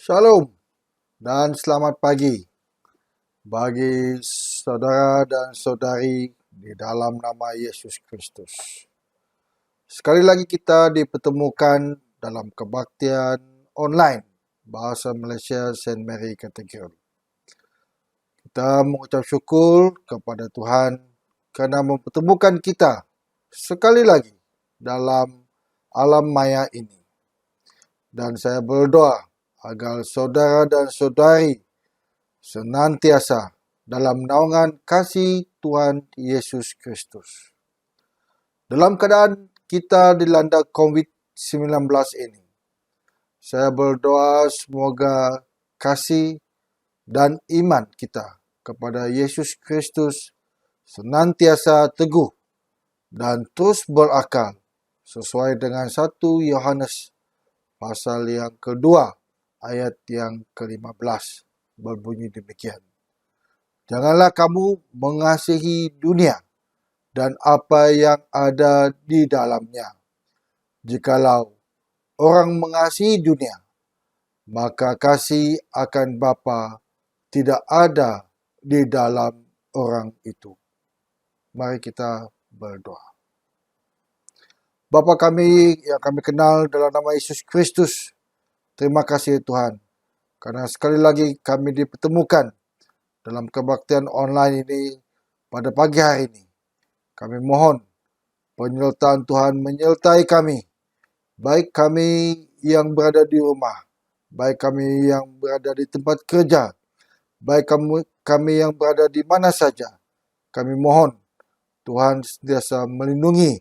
Shalom dan selamat pagi bagi saudara dan saudari di dalam nama Yesus Kristus. Sekali lagi kita dipertemukan dalam kebaktian online Bahasa Malaysia St. Mary Cathedral. Kita mengucap syukur kepada Tuhan kerana mempertemukan kita sekali lagi dalam alam maya ini. Dan saya berdoa agar saudara dan saudari senantiasa dalam naungan kasih Tuhan Yesus Kristus. Dalam keadaan kita dilanda COVID-19 ini, saya berdoa semoga kasih dan iman kita kepada Yesus Kristus senantiasa teguh dan terus berakal sesuai dengan 1 Yohanes pasal yang kedua ayat yang ke-15 berbunyi demikian. Janganlah kamu mengasihi dunia dan apa yang ada di dalamnya. Jikalau orang mengasihi dunia, maka kasih akan Bapa tidak ada di dalam orang itu. Mari kita berdoa. Bapa kami yang kami kenal dalam nama Yesus Kristus, terima kasih Tuhan, karena sekali lagi kami dipertemukan dalam kebaktian online ini pada pagi hari ini. Kami mohon penyertaan Tuhan menyertai kami, baik kami yang berada di rumah, baik kami yang berada di tempat kerja, baik kami yang berada di mana saja. Kami mohon Tuhan sentiasa melindungi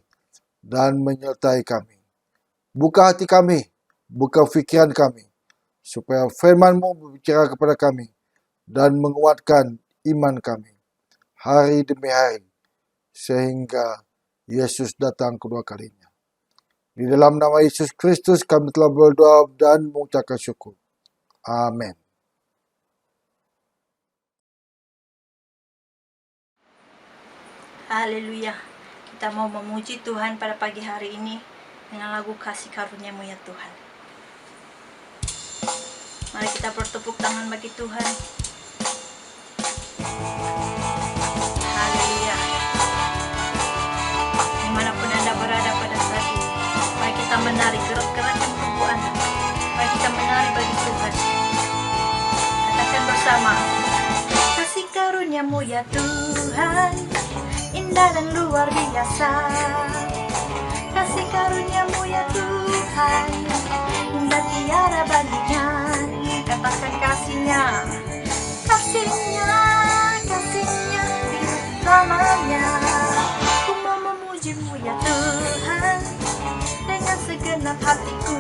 dan menyertai kami. Buka hati kami, buka fikiran kami, supaya firman-Mu berbicara kepada kami dan menguatkan iman kami hari demi hari, sehingga Yesus datang kedua kalinya. Di dalam nama Yesus Kristus kami telah berdoa dan mengucapkan syukur. Amin. Haleluya. Kita mau memuji Tuhan pada pagi hari ini dengan lagu Kasih Karunia-Mu ya Tuhan. Mari kita bertepuk tangan bagi Tuhan. Haleluya. Dimanapun Anda berada pada saat ini, mari kita menari, gerak-gerakkan tubuh Anda. Mari kita menari bagi Tuhan. Katakan bersama. Kasih karunia-Mu ya Tuhan, indah dan luar biasa. Kasih karunia-Mu ya Tuhan, indah tiada bandingan. Katakan kasih-Nya, kasih-Nya, kasih-Nya selamanya. Ku mau memuji-Mu ya Tuhan dengan segenap hatiku.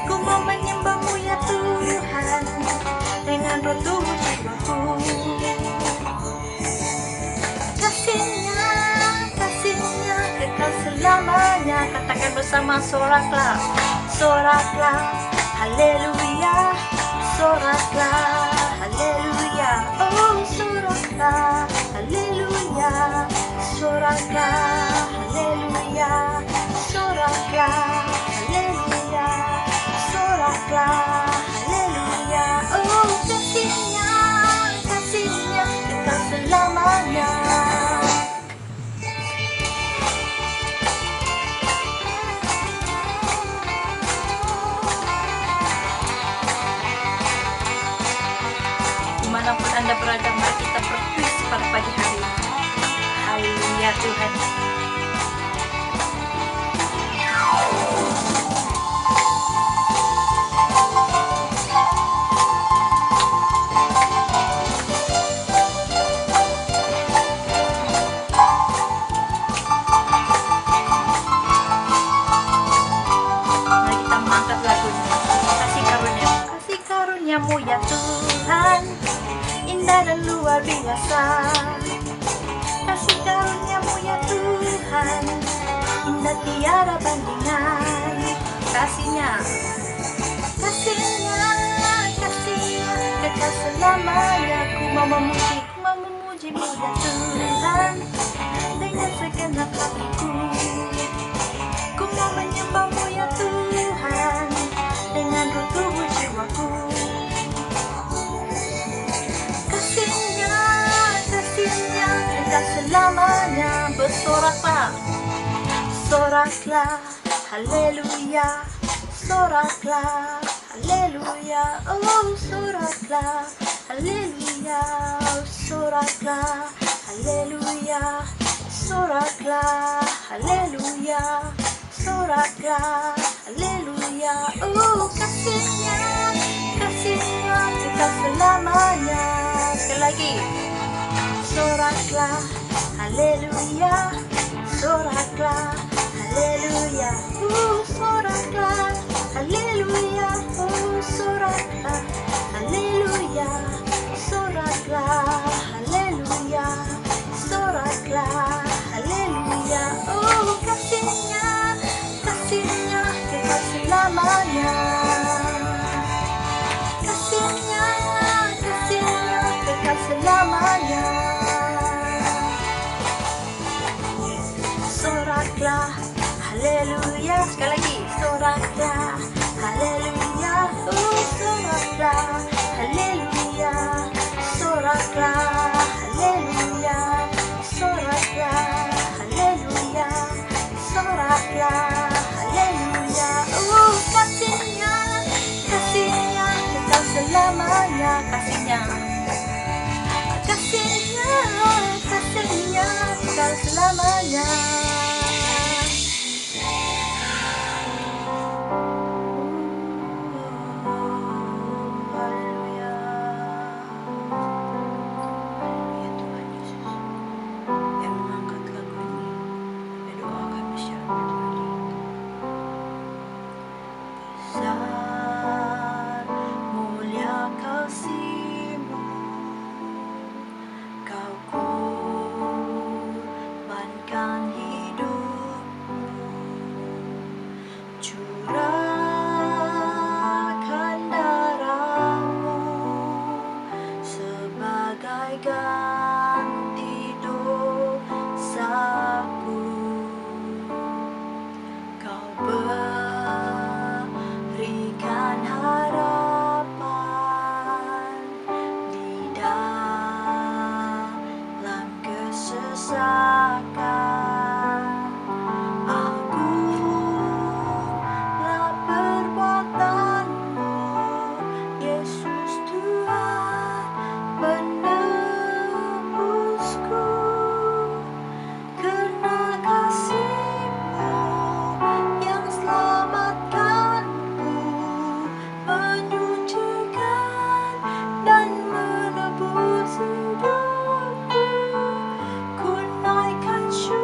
Ku mau menyembah-Mu ya Tuhan dengan roh tubuh jiwaku. Kasih-Nya, kasih-Nya kekal selamanya. Katakan bersama, soraklah, soraklah, haleluya, soraklah, haleluya, oh soraklah, haleluya, soraklah, haleluya, soraklah, haleluya, soraklah, haleluya, oh kasih-Nya, kasih-Nya kekal selamanya. Dimanapun Anda berada, mari kita berpuisi pada pagi hari ini. Haleluya Tuhan. Mari kita mengangkat lagunya. Kasih karunia-Mu ya Tuhan, indah dan luar biasa. Kasih karunia-Mu ya Tuhan, indah tiada bandingan. Kasih-Nya, kasih-Nya, kasih-Nya kekal selamanya. Ku mau memuji-Mu ya Tuhan dengan segenap hatiku. Ku mau menyembah-Mu ya Tuhan dengan roh tubuh jiwa. selamanya. Bersoraklah, soraklah, haleluya. Soraklah, haleluya. Oh, soraklah, haleluya. Soraklah, haleluya. Soraklah, haleluya. Soraklah, haleluya. Oh, kasihnya, kasihnya kekal selamanya. Sekali lagi. Soraklah, haleluya. Soraklah, haleluya. Soraklah, haleluya. Soraklah, haleluya. Soraklah, haleluya. Soraklah, haleluya. Oh, kasihnya, kasihnya kekal selamanya. Kasihnya, kasihnya kekal selamanya. Soraklah, haleluya. Sekali lagi. Soraklah, haleluya. Soraklah, haleluya. Soraklah, haleluya. Soraklah, haleluya. Soraklah, haleluya. Kasihnya, kasihnya kekal selamanya. Kasihnya, kasihnya, kasihnya kekal selamanya. Haleluya. Haleluya Tuhan Yesus. Yang mengangkat lagu ini, saya doakan secara pribadi. Besar mulia kasih-Mu, Kau korbankan hidupmu, curahkan darah-Mu sebagai ganti dosaku. Kau berikan harapan di dalam kesesakan. Agunglah perbuatan-Mu, Yesus Tuhan penebusku. Karena kasih-Mu yang selamatkanku, menyucikan dan menebus hidupku. Ku naikkan syukur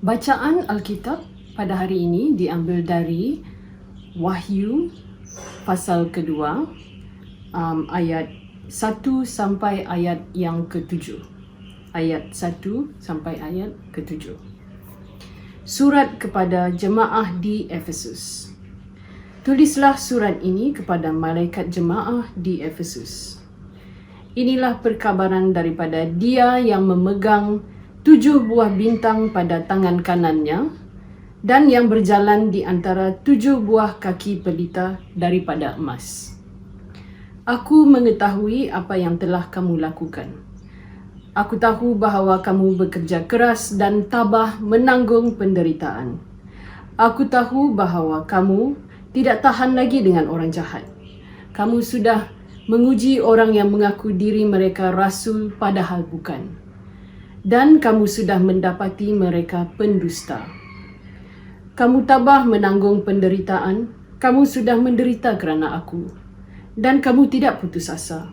Bacaan Alkitab pada hari ini diambil dari Wahyu pasal kedua, ayat 1 sampai ayat yang ke-7. Ayat 1 sampai ayat ke-7. Surat kepada jemaah di Efesus. Tulislah surat ini kepada malaikat jemaah di Efesus. Inilah perkabaran daripada Dia yang memegang 7 buah bintang pada tangan kanannya dan yang berjalan di antara 7 buah kaki pelita daripada emas. Aku mengetahui apa yang telah kamu lakukan. Aku tahu bahawa kamu bekerja keras dan tabah menanggung penderitaan. Aku tahu bahawa kamu tidak tahan lagi dengan orang jahat. Kamu sudah menguji orang yang mengaku diri mereka rasul padahal bukan. Dan kamu sudah mendapati mereka pendusta. Kamu tabah menanggung penderitaan. Kamu sudah menderita kerana aku. Dan kamu tidak putus asa.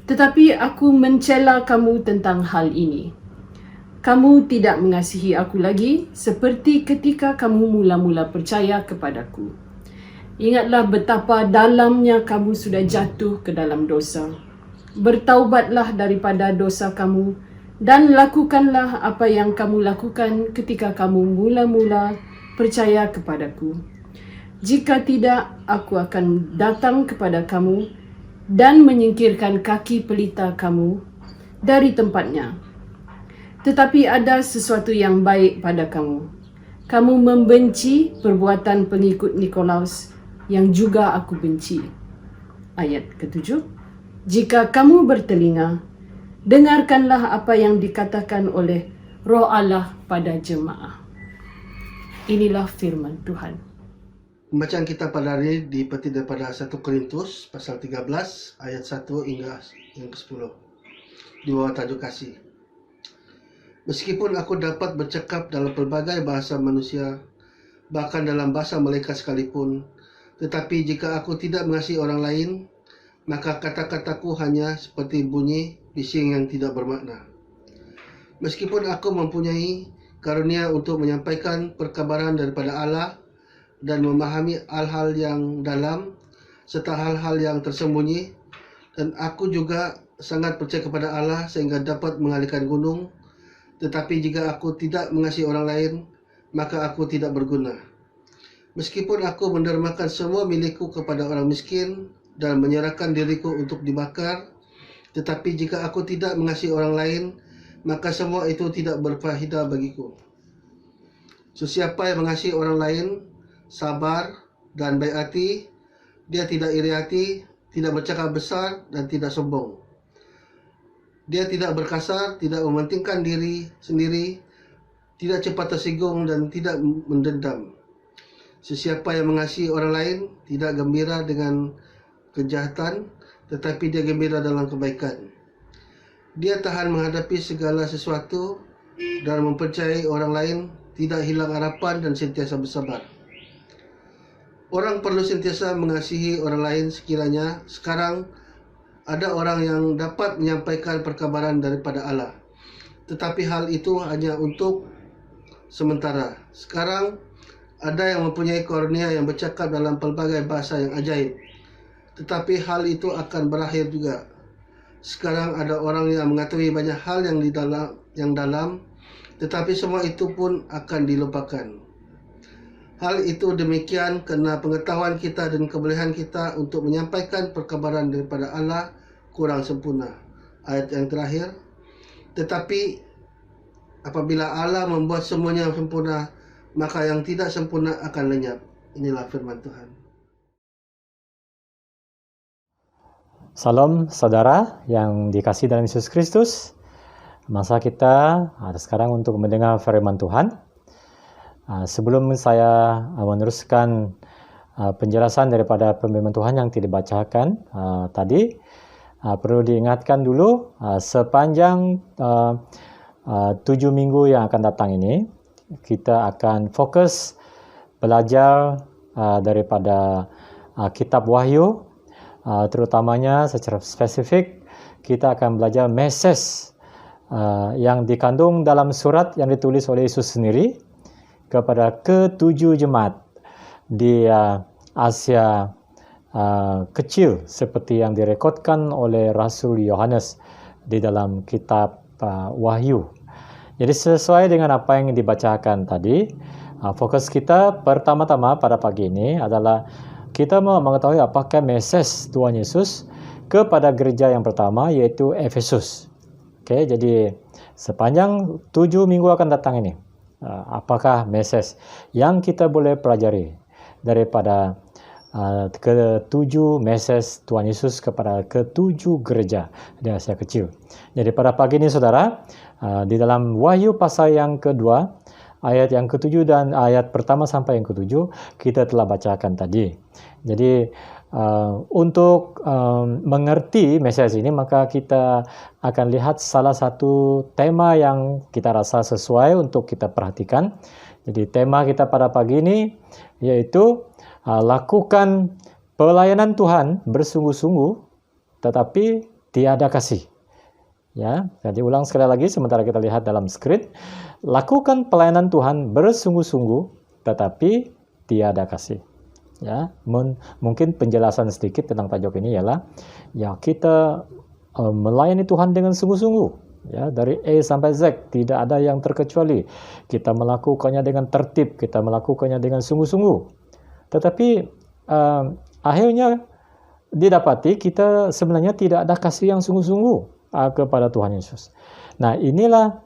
Tetapi aku mencela kamu tentang hal ini. Kamu tidak mengasihi aku lagi seperti ketika kamu mula-mula percaya kepadaku. Ingatlah betapa dalamnya kamu sudah jatuh ke dalam dosa. Bertaubatlah daripada dosa kamu dan lakukanlah apa yang kamu lakukan ketika kamu mula-mula percaya kepadaku. Jika tidak, aku akan datang kepada kamu dan menyingkirkan kaki pelita kamu dari tempatnya. Tetapi ada sesuatu yang baik pada kamu. Kamu membenci perbuatan pengikut Nikolaus yang juga aku benci. Ayat ke-7. Jika kamu bertelinga, dengarkanlah apa yang dikatakan oleh Roh Allah pada jemaah. Inilah firman Tuhan. Pembacaan kita pada hari ini dipetik daripada 1 Korintus pasal 13 ayat 1 hingga yang ke-10 di bawah tajuk kasih. Meskipun aku dapat bercakap dalam pelbagai bahasa manusia, bahkan dalam bahasa malaikat sekalipun, tetapi jika aku tidak mengasihi orang lain, maka kata-kataku hanya seperti bunyi bising yang tidak bermakna. Meskipun aku mempunyai karunia untuk menyampaikan perkabaran daripada Allah dan memahami hal-hal yang dalam serta hal-hal yang tersembunyi, dan aku juga sangat percaya kepada Allah sehingga dapat mengalihkan gunung, tetapi jika aku tidak mengasihi orang lain, maka aku tidak berguna. Meskipun aku mendermakan semua milikku kepada orang miskin dan menyerahkan diriku untuk dibakar, tetapi jika aku tidak mengasihi orang lain, maka semua itu tidak berfaedah bagiku. Sesiapa yang mengasihi orang lain, sabar dan baik hati, dia tidak iri hati, tidak bercakap besar dan tidak sombong. Dia tidak berkasar, tidak mementingkan diri sendiri, tidak cepat tersinggung dan tidak mendendam. Sesiapa yang mengasihi orang lain tidak gembira dengan kejahatan, tetapi dia gembira dalam kebaikan. Dia tahan menghadapi segala sesuatu dan mempercayai orang lain, tidak hilang harapan dan sentiasa bersabar. Orang perlu sentiasa mengasihi orang lain sekiranya sekarang ada orang yang dapat menyampaikan perkabaran daripada Allah. Tetapi hal itu hanya untuk sementara. Sekarang ada yang mempunyai karunia yang bercakap dalam pelbagai bahasa yang ajaib. Tetapi hal itu akan berakhir juga. Sekarang ada orang yang mengetahui banyak hal yang dalam, tetapi semua itu pun akan dilupakan. Hal itu demikian kerana pengetahuan kita dan kebolehan kita untuk menyampaikan perkabaran daripada Allah kurang sempurna. Ayat yang terakhir. Tetapi apabila Allah membuat semuanya sempurna, maka yang tidak sempurna akan lenyap. Inilah firman Tuhan. Salam saudara yang dikasihi dalam Yesus Kristus. Masa kita sekarang untuk mendengar firman Tuhan. Sebelum saya meneruskan penjelasan daripada firman Tuhan yang dibacakan tadi, perlu diingatkan dulu sepanjang 7 minggu yang akan datang ini, kita akan fokus belajar daripada kitab Wahyu, terutamanya secara spesifik kita akan belajar mesej yang dikandung dalam surat yang ditulis oleh Yesus sendiri kepada ketujuh jemaat di Asia kecil seperti yang direkodkan oleh Rasul Yohanes di dalam kitab Wahyu. Jadi sesuai dengan apa yang dibacakan tadi, fokus kita pertama-tama pada pagi ini adalah kita mau mengetahui apakah mesej Tuhan Yesus kepada gereja yang pertama, yaitu Efesus. Oke, jadi sepanjang 7 minggu akan datang ini, apakah mesej yang kita boleh pelajari daripada ketujuh mesej Tuhan Yesus kepada ketujuh gereja di Asia Kecil. Jadi pada pagi ini saudara, di dalam Wahyu pasal yang kedua, ayat yang ketujuh dan ayat pertama sampai yang ketujuh, kita telah bacakan tadi. Jadi untuk mengerti mesej ini, maka kita akan lihat salah satu tema yang kita rasa sesuai untuk kita perhatikan. Jadi tema kita pada pagi ini yaitu lakukan pelayanan Tuhan bersungguh-sungguh tetapi tiada kasih. Ya, jadi ulang sekali lagi sementara kita lihat dalam skrip. Lakukan pelayanan Tuhan bersungguh-sungguh tetapi tiada kasih. Ya, mungkin penjelasan sedikit tentang tajuk ini ialah ya kita melayani Tuhan dengan sungguh-sungguh. Ya, dari A sampai Z tidak ada yang terkecuali. Kita melakukannya dengan tertib, kita melakukannya dengan sungguh-sungguh. Tetapi akhirnya didapati kita sebenarnya tidak ada kasih yang sungguh-sungguh kepada Tuhan Yesus. Nah, inilah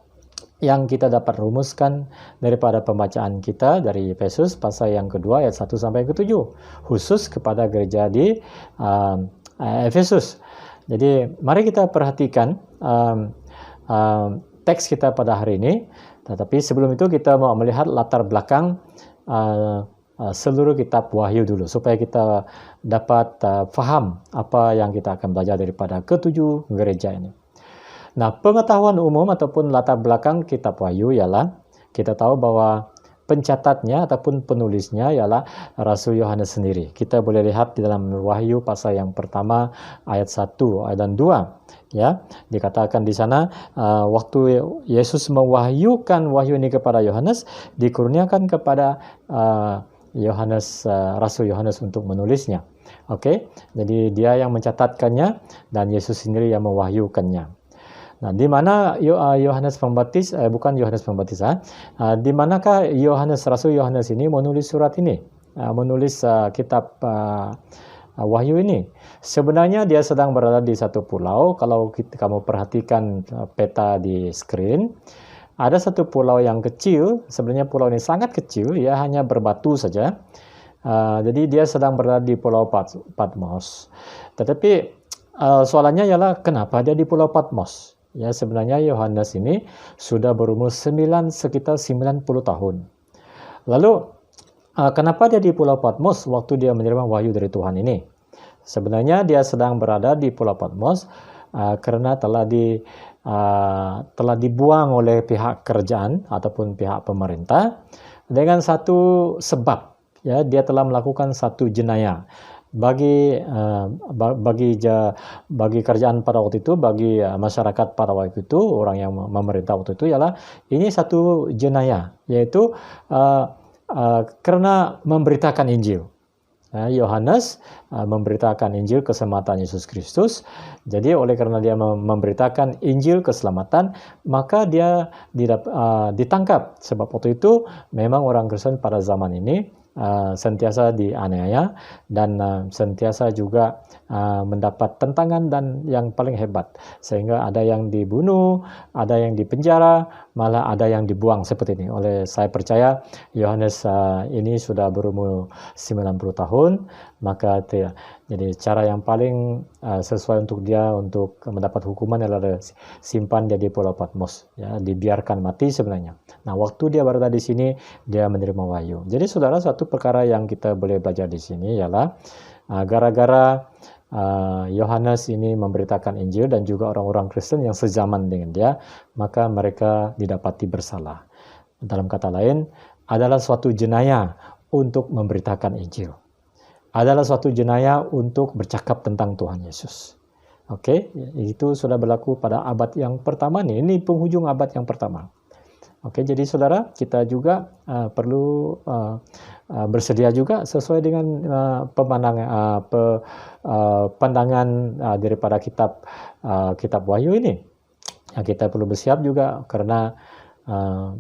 yang kita dapat rumuskan daripada pembacaan kita dari Efesus pasal yang kedua ayat 1 sampai yang ke-7, khusus kepada gereja di Efesus. Jadi mari kita perhatikan teks kita pada hari ini. Tetapi sebelum itu kita mau melihat latar belakang seluruh kitab Wahyu dulu, supaya kita dapat faham apa yang kita akan belajar daripada ketujuh gereja ini. Nah, pengetahuan umum ataupun latar belakang kitab Wahyu ialah kita tahu bahwa pencatatnya ataupun penulisnya ialah Rasul Yohanes sendiri. Kita boleh lihat di dalam Wahyu pasal yang pertama ayat 1 dan 2. Ya, dikatakan di sana waktu Yesus mewahyukan wahyu ini kepada Yohanes, dikurniakan kepada Yohanes, Rasul Yohanes untuk menulisnya. Oke, jadi dia yang mencatatkannya dan Yesus sendiri yang mewahyukannya. Nah, di mana Yohanes Pembaptis, bukan Yohanes Pembaptis, di manakah Rasul Yohanes ini menulis surat ini, menulis kitab Wahyu ini? Sebenarnya dia sedang berada di satu pulau. Kalau kamu perhatikan peta di screen, ada satu pulau yang kecil. Sebenarnya pulau ini sangat kecil, ya, hanya berbatu saja. Jadi dia sedang berada di Pulau Patmos. Tetapi soalannya ialah kenapa dia di Pulau Patmos? Ya, sebenarnya Yohanes ini sudah berumur sekitar 90 tahun. Lalu kenapa dia di Pulau Patmos waktu dia menerima wahyu dari Tuhan ini? Sebenarnya dia sedang berada di Pulau Patmos karena telah dibuang oleh pihak kerajaan ataupun pihak pemerintah dengan satu sebab. Ya, dia telah melakukan satu jenayah. Bagi kerajaan pada waktu itu, bagi masyarakat pada waktu itu, orang yang memerintah waktu itu ialah ini satu jenayah, yaitu karena memberitakan Injil. Yohanes memberitakan Injil keselamatan Yesus Kristus. Jadi oleh karena dia memberitakan Injil keselamatan, maka dia ditangkap. Sebab waktu itu memang orang Kristen pada zaman ini sentiasa dianiaya dan sentiasa juga mendapat tentangan dan yang paling hebat, sehingga ada yang dibunuh, ada yang dipenjara, malah ada yang dibuang seperti ini. Oleh saya percaya Yohanes ini sudah berumur 90 tahun, maka jadi cara yang paling sesuai untuk dia untuk mendapat hukuman adalah simpan dia di Pulau Patmos, ya, dibiarkan mati sebenarnya. Nah, waktu dia berada di sini dia menerima wahyu. Jadi saudara, satu perkara yang kita boleh belajar di sini ialah gara-gara Yohanes ini memberitakan Injil dan juga orang-orang Kristen yang sezaman dengan dia, maka mereka didapati bersalah. Dalam kata lain, adalah suatu jenayah untuk memberitakan Injil. Adalah suatu jenayah untuk bercakap tentang Tuhan Yesus. Oke, itu sudah berlaku pada abad yang pertama nih. Ini penghujung abad yang pertama. Oke, jadi saudara, kita juga perlu bersedia juga sesuai dengan pandangan daripada kitab Wahyu ini. Kita perlu bersiap juga karena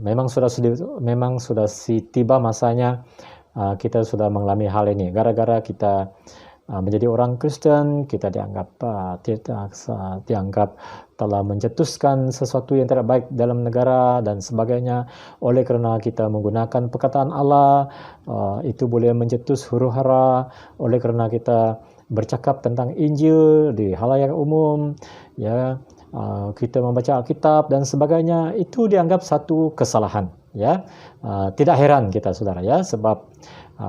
memang sudah tiba masanya kita sudah mengalami hal ini. Gara-gara kita menjadi orang Kristen, kita dianggap telah mencetuskan sesuatu yang tidak baik dalam negara dan sebagainya. Oleh kerana kita menggunakan perkataan Allah, itu boleh mencetus huru-hara. Oleh kerana kita bercakap tentang Injil di halayak umum, ya, kita membaca Alkitab dan sebagainya, itu dianggap satu kesalahan, ya. Tidak heran kita, saudara, ya, sebab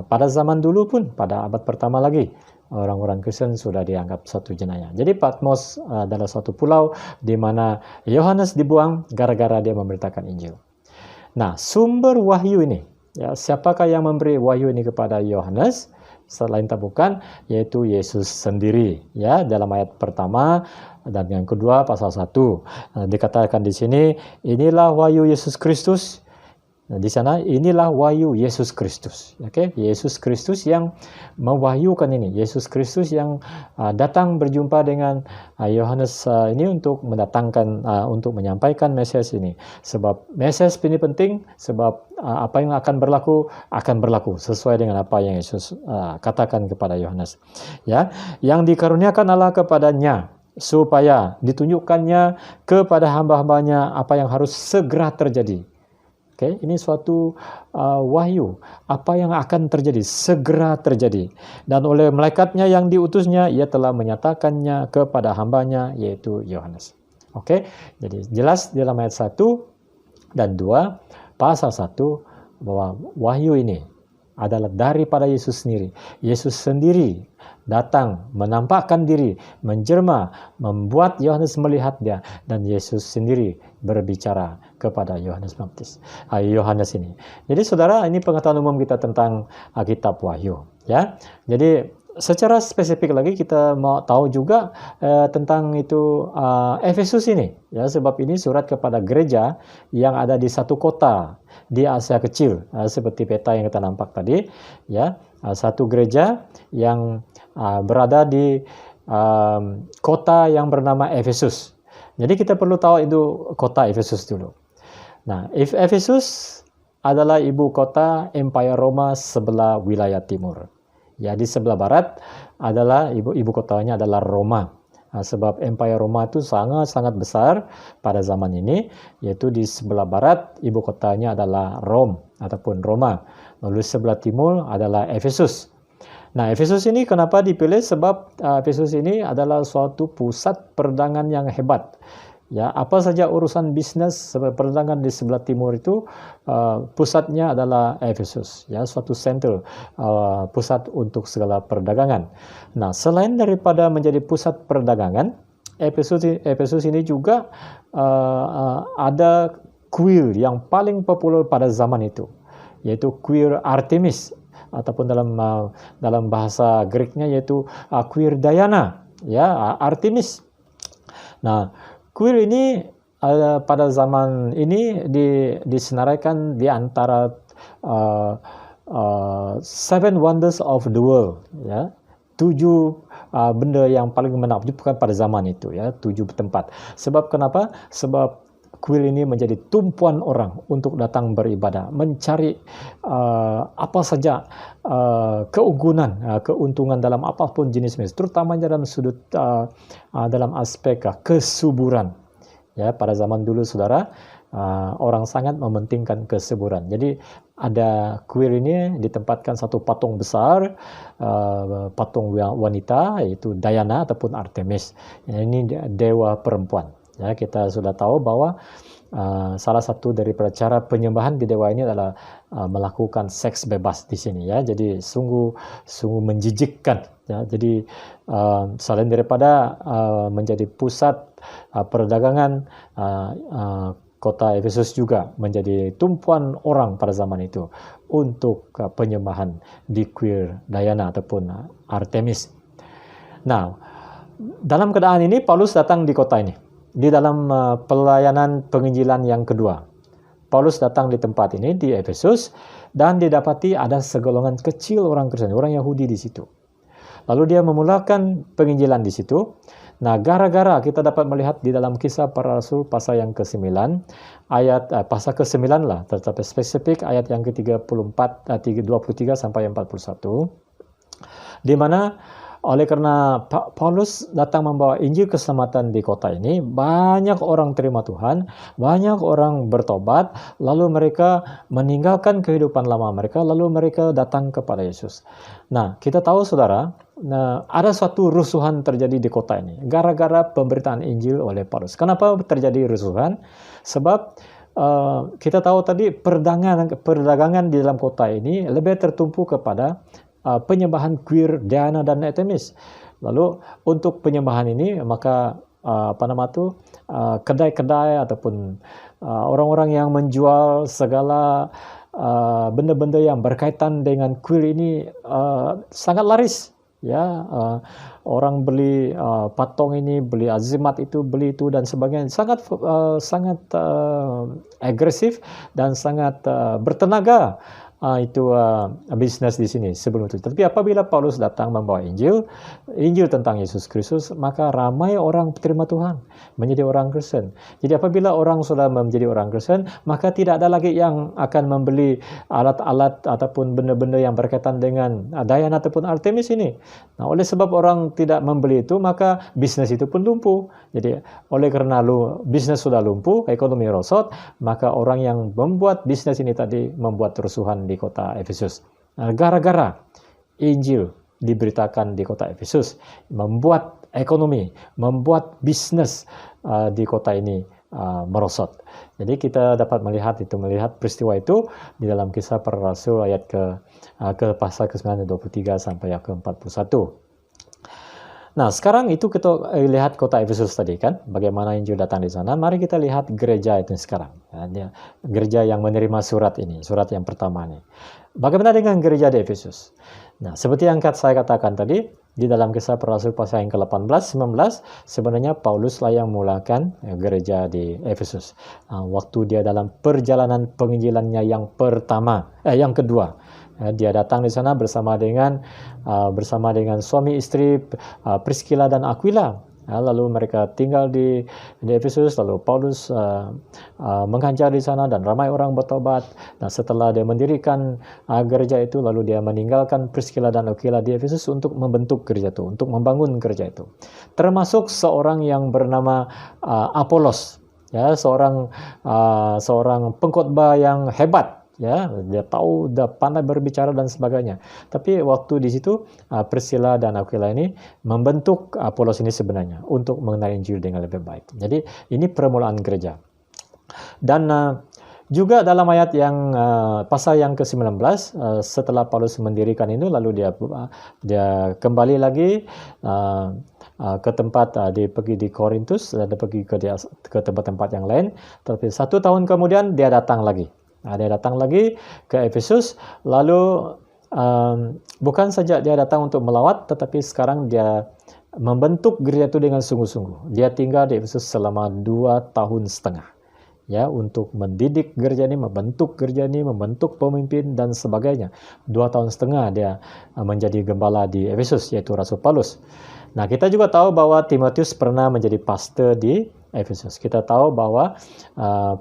pada zaman dulu pun, pada abad pertama lagi, orang-orang Kristen sudah dianggap satu jenayah. Jadi Patmos adalah suatu pulau di mana Yohanes dibuang gara-gara dia memberitakan Injil. Nah, sumber wahyu ini, ya, siapakah yang memberi wahyu ini kepada Yohanes? Selain tak bukan, yaitu Yesus sendiri, ya, dalam ayat pertama dan yang kedua pasal 1. Dikatakan di sini, inilah wahyu Yesus Kristus. Nah, di sana inilah wahyu Yesus Kristus. Oke, Yesus Kristus yang mewahyukan ini. Yesus Kristus yang datang berjumpa dengan Yohanes ini untuk untuk menyampaikan message ini. Sebab message ini penting, sebab apa yang akan berlaku sesuai dengan apa yang Yesus katakan kepada Yohanes. Ya, yang dikaruniakan Allah kepadanya supaya ditunjukkannya kepada hamba-hambanya apa yang harus segera terjadi. Oke, ini suatu wahyu, apa yang akan terjadi, segera terjadi. Dan oleh malaikatnya yang diutusnya, ia telah menyatakannya kepada hambanya, yaitu Yohanes. Oke, jadi jelas dalam ayat 1 dan 2, pasal 1, bahwa wahyu ini adalah daripada Yesus sendiri. Yesus sendiri datang, menampakkan diri, menjelma, membuat Yohanes melihat dia, dan Yesus sendiri berbicara kepada Yohanes Baptis. Yohanes ini. Jadi saudara, ini pengetahuan umum kita tentang kitab Wahyu, ya. Jadi secara spesifik lagi kita mau tahu juga tentang itu Efesus ini, ya, sebab ini surat kepada gereja yang ada di satu kota di Asia Kecil, seperti peta yang kita nampak tadi, ya, satu gereja yang berada di kota yang bernama Efesus. Jadi kita perlu tahu itu kota Efesus dulu. Nah, Efesus adalah ibu kota Empire Roma sebelah wilayah timur. Ya, di sebelah barat adalah ibu kotanya adalah Roma. Sebab Empire Roma itu sangat-sangat besar pada zaman ini, yaitu di sebelah barat ibu kotanya adalah Rom ataupun Roma. Lalu sebelah timur adalah Efesus. Nah, Efesus ini kenapa dipilih? Sebab Efesus ini adalah suatu pusat perdagangan yang hebat. Ya, apa saja urusan bisnis perdagangan di sebelah timur itu pusatnya adalah Efesus, ya, suatu center, pusat untuk segala perdagangan. Nah, selain daripada menjadi pusat perdagangan, Efesus ini juga ada kuil yang paling populer pada zaman itu, yaitu kuil Artemis, ataupun dalam bahasa Greknya yaitu kuil Diana, ya, Artemis. Nah, kuil ini pada zaman ini disenaraikan di antara Seven Wonders of the World, ya, 7 benda yang paling menakjubkan pada zaman itu, ya, 7 tempat. Sebab kenapa? Sebab kuil ini menjadi tumpuan orang untuk datang beribadah, mencari apa saja keuntungan dalam apapun jenis, terutama dalam sudut dalam aspek kesuburan. Ya, pada zaman dulu, saudara, orang sangat mementingkan kesuburan. Jadi ada kuil ini ditempatkan satu patung besar, patung wanita, yaitu Diana ataupun Artemis. Ini dewa perempuan. Ya, kita sudah tahu bahwa salah satu daripada cara penyembahan di dewa ini adalah melakukan seks bebas di sini, ya. Jadi sungguh menjijikkan, ya. Jadi selain daripada menjadi pusat perdagangan, kota Efesus juga menjadi tumpuan orang pada zaman itu untuk penyembahan di kuil Diana ataupun Artemis. Nah, dalam keadaan ini Paulus datang di kota ini, di dalam pelayanan penginjilan yang kedua. Paulus datang di tempat ini di Efesus dan didapati ada segolongan kecil orang Kristen, orang Yahudi di situ. Lalu dia memulakan penginjilan di situ. Nah, gara-gara kita dapat melihat di dalam Kisah Para Rasul pasal yang ke-9, pasal ke-9 lah, tetapi spesifik ayat yang ke-23 sampai 41, di mana oleh karena Paulus datang membawa Injil keselamatan di kota ini, banyak orang terima Tuhan, banyak orang bertobat, lalu mereka meninggalkan kehidupan lama mereka, lalu mereka datang kepada Yesus. Nah, kita tahu saudara, ada suatu rusuhan terjadi di kota ini, gara-gara pemberitaan Injil oleh Paulus. Kenapa terjadi rusuhan? Sebab kita tahu tadi perdagangan di dalam kota ini lebih tertumpu kepada penyembahan kuil Diana dan Artemis. Lalu untuk penyembahan ini maka kedai-kedai ataupun orang-orang yang menjual segala benda-benda yang berkaitan dengan kuil ini sangat laris. Ya, orang beli patung ini, beli azimat itu, beli itu dan sebagainya, sangat agresif dan sangat bertenaga. Itu bisnis di sini sebelum itu. Tapi apabila Paulus datang membawa Injil tentang Yesus Kristus, maka ramai orang terima Tuhan, menjadi orang Kristen. Jadi apabila orang sudah menjadi orang Kristen, maka tidak ada lagi yang akan membeli alat-alat ataupun benda-benda yang berkaitan dengan Diana ataupun Artemis ini. Nah, oleh sebab orang tidak membeli itu, maka bisnis itu pun lumpuh. Jadi oleh karena bisnis sudah lumpuh, ekonomi rosot, maka orang yang membuat bisnis ini tadi membuat kerusuhan di kota Efesus. Gara-gara Injil diberitakan di kota Efesus, membuat ekonomi, membuat bisnis di kota ini merosot. Jadi kita dapat melihat peristiwa itu di dalam Kisah Para Rasul ayat ke pasal ke-9 23 sampai yang ke-41. Nah, sekarang itu kita lihat kota Efesus tadi kan, bagaimana Injil datang di sana. Mari kita lihat gereja itu sekarang. Ya, gereja yang menerima surat ini, surat yang pertama ini. Bagaimana dengan gereja di Efesus? Nah, seperti yang saya katakan tadi, di dalam Kisah Para Rasul pasal yang ke-18, 19, sebenarnya Paulus lah yang memulakan gereja di Efesus. Waktu dia dalam perjalanan penginjilannya yang kedua. Dia datang di sana bersama dengan suami istri Priscilla dan Aquila. Lalu mereka tinggal di Efesus. Lalu Paulus mengajar di sana dan ramai orang bertobat. Dan setelah dia mendirikan gereja itu, lalu dia meninggalkan Priscilla dan Aquila di Efesus untuk membentuk gereja itu, untuk membangun gereja itu. Termasuk seorang yang bernama Apolos, ya, seorang pengkhotbah yang hebat. Ya, dia tahu, dia pandai berbicara dan sebagainya. Tapi waktu di situ Priscilla dan Aquila ini membentuk Apolos ini sebenarnya untuk mengenal Injil dengan lebih baik. Jadi ini permulaan gereja. Dan juga dalam ayat yang pasal yang ke-19, setelah Paulus mendirikan itu, lalu dia kembali lagi ke tempat dia pergi di Korintus, dia pergi ke tempat-tempat yang lain. Tapi 1 tahun kemudian dia datang lagi. Dia datang lagi ke Efesus, lalu bukan saja dia datang untuk melawat, tetapi sekarang dia membentuk gereja itu dengan sungguh-sungguh. Dia tinggal di Efesus selama 2 tahun setengah, ya, untuk mendidik gereja ini, membentuk gereja ini, membentuk pemimpin dan sebagainya. 2 tahun setengah dia menjadi gembala di Efesus, yaitu Rasul Paulus. Nah, kita juga tahu bahwa Timotius pernah menjadi pastor di Efesus. Kita tahu bahwa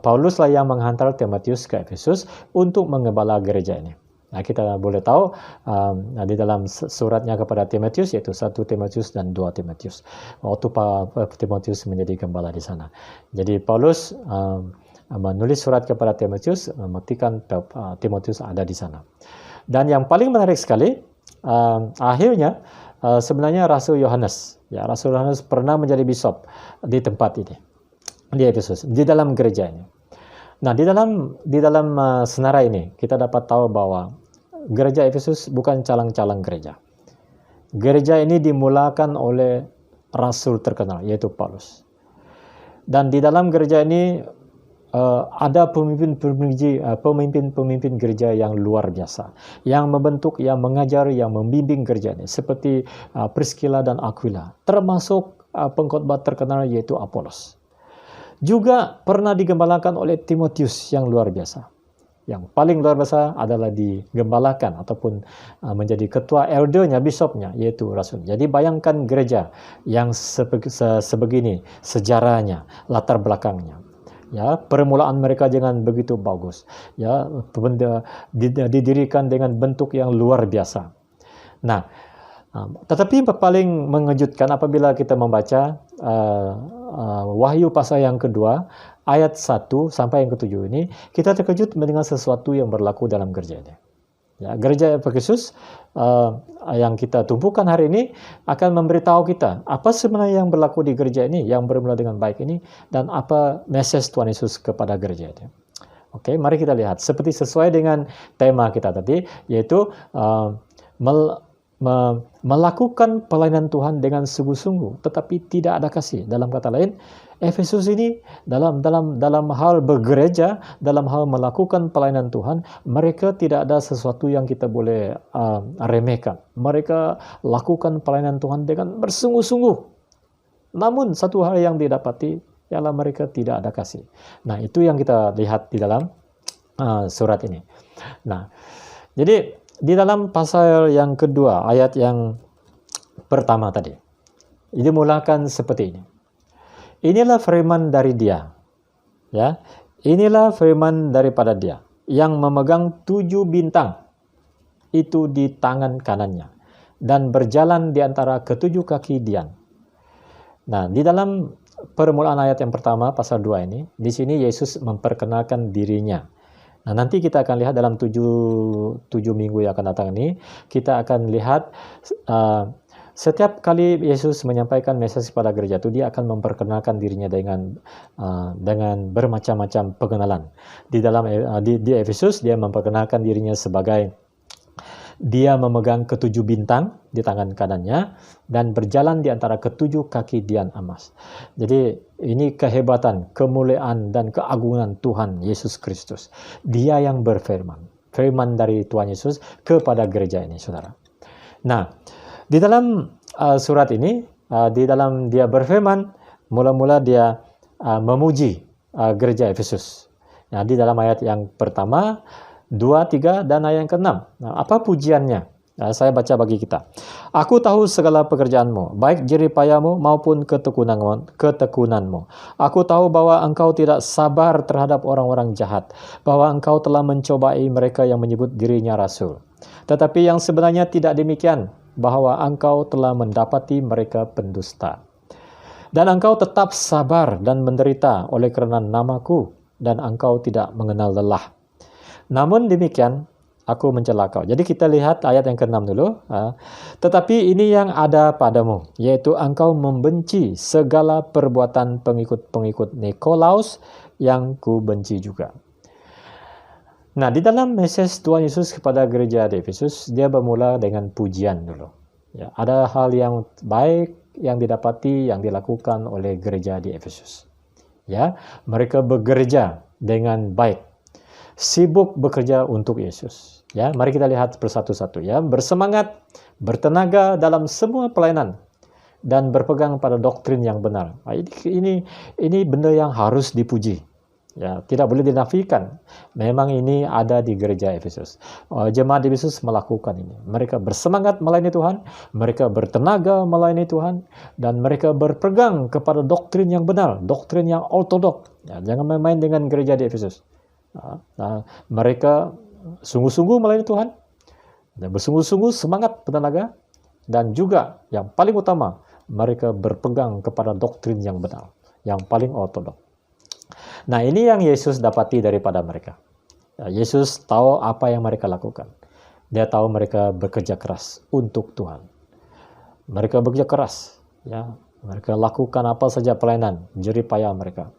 Paulus lah yang menghantar Timotius ke Efesus untuk menggembala gereja ini. Nah, kita boleh tahu di dalam suratnya kepada Timotius, yaitu 1 Timotius dan 2 Timotius. Waktu Timotius menjadi gembala di sana. Jadi Paulus menulis surat kepada Timotius, memastikan Timotius ada di sana. Dan yang paling menarik sekali, akhirnya sebenarnya Rasul Yohanes pernah menjadi bishop di tempat ini, di Efesus, di dalam gereja ini. Nah, di dalam senarai ini kita dapat tahu bahwa gereja Efesus bukan calang-calang gereja. Gereja ini dimulakan oleh rasul terkenal, yaitu Paulus. Dan di dalam gereja ini ada pemimpin-pemimpin gereja yang luar biasa, yang membentuk, yang mengajar, yang membimbing gereja ini, seperti Priscilla dan Aquila, termasuk pengkhotbah terkenal yaitu Apolos. Juga pernah digembalakan oleh Timotius yang luar biasa. Yang paling luar biasa adalah digembalakan ataupun menjadi ketua eldernya, bisopnya, yaitu Rasul. Jadi bayangkan gereja yang sebegini sejarahnya, latar belakangnya. Ya, permulaan mereka dengan begitu bagus. Ya, didirikan dengan bentuk yang luar biasa. Nah, tetapi paling mengejutkan apabila kita membaca Wahyu pasal yang kedua, ayat 1 sampai yang ke-7 ini, kita terkejut dengan sesuatu yang berlaku dalam gereja ini. Ya, gereja Efesus yang kita tumpukan hari ini akan memberitahu kita apa sebenarnya yang berlaku di gereja ini, yang bermula dengan baik ini, dan apa message Tuhan Yesus kepada gereja ini. Oke, mari kita lihat. Seperti sesuai dengan tema kita tadi, yaitu melakukan pelayanan Tuhan dengan sungguh-sungguh, tetapi tidak ada kasih. Dalam kata lain, Efesus ini dalam hal bergereja, dalam hal melakukan pelayanan Tuhan, mereka tidak ada sesuatu yang kita boleh remehkan. Mereka lakukan pelayanan Tuhan dengan bersungguh-sungguh. Namun satu hal yang didapati ialah mereka tidak ada kasih. Nah, itu yang kita lihat di dalam surat ini. Nah, jadi di dalam pasal yang kedua, ayat yang pertama tadi, dimulakan seperti ini. Inilah firman dari Dia, ya. Inilah firman daripada Dia yang memegang 7 bintang itu di tangan kanannya dan berjalan di antara ketujuh kaki Dian. Nah, di dalam permulaan ayat yang pertama pasal 2 ini, di sini Yesus memperkenalkan dirinya. Nah, nanti kita akan lihat dalam 7 minggu yang akan datang ini, kita akan lihat setiap kali Yesus menyampaikan message pada gereja itu, dia akan memperkenalkan dirinya dengan bermacam-macam pengenalan. Di dalam di Efesus, dia memperkenalkan dirinya sebagai dia memegang ketujuh bintang di tangan kanannya dan berjalan di antara ketujuh kaki Dian emas. Jadi ini kehebatan, kemuliaan dan keagungan Tuhan Yesus Kristus. Dia yang berfirman, firman dari Tuhan Yesus kepada gereja ini, saudara. Nah, di dalam surat ini, di dalam dia berfirman, mula-mula dia memuji gereja Efesus. Nah, di dalam ayat yang pertama, 2, 3, dan ayat yang ke-6. Nah, apa pujiannya? Nah, saya baca bagi kita. Aku tahu segala pekerjaanmu, baik jeripayamu maupun ketekunanmu. Aku tahu bahwa engkau tidak sabar terhadap orang-orang jahat, bahwa engkau telah mencobai mereka yang menyebut dirinya rasul. Tetapi yang sebenarnya tidak demikian, bahwa engkau telah mendapati mereka pendusta. Dan engkau tetap sabar dan menderita oleh kerana namaku, dan engkau tidak mengenal lelah. Namun demikian, aku mencela kau. Jadi kita lihat ayat yang ke-6 dulu. Tetapi ini yang ada padamu, yaitu engkau membenci segala perbuatan pengikut-pengikut Nikolaus yang ku benci juga. Nah, di dalam message Tuhan Yesus kepada gereja di Efesus, dia bermula dengan pujian dulu. Ya, ada hal yang baik yang didapati, yang dilakukan oleh gereja di Efesus. Ya, mereka bekerja dengan baik, sibuk bekerja untuk Yesus. Ya, mari kita lihat persatu-satu. Ya, bersemangat, bertenaga dalam semua pelayanan dan berpegang pada doktrin yang benar. Ini benda yang harus dipuji. Ya, tidak boleh dinafikan. Memang ini ada di gereja Efesus. Jemaat Efesus melakukan ini. Mereka bersemangat melayani Tuhan, mereka bertenaga melayani Tuhan, dan mereka berpegang kepada doktrin yang benar, doktrin yang ortodok. Ya, jangan main-main dengan gereja di Efesus. Mereka sungguh-sungguh melayani Tuhan, dan bersungguh-sungguh semangat bertenaga, dan juga yang paling utama, mereka berpegang kepada doktrin yang benar, yang paling ortodok. Nah, ini yang Yesus dapati daripada mereka. Yesus tahu apa yang mereka lakukan. Dia tahu mereka bekerja keras untuk Tuhan. Mereka bekerja keras, ya. Mereka lakukan apa saja pelayanan, jerih payah mereka.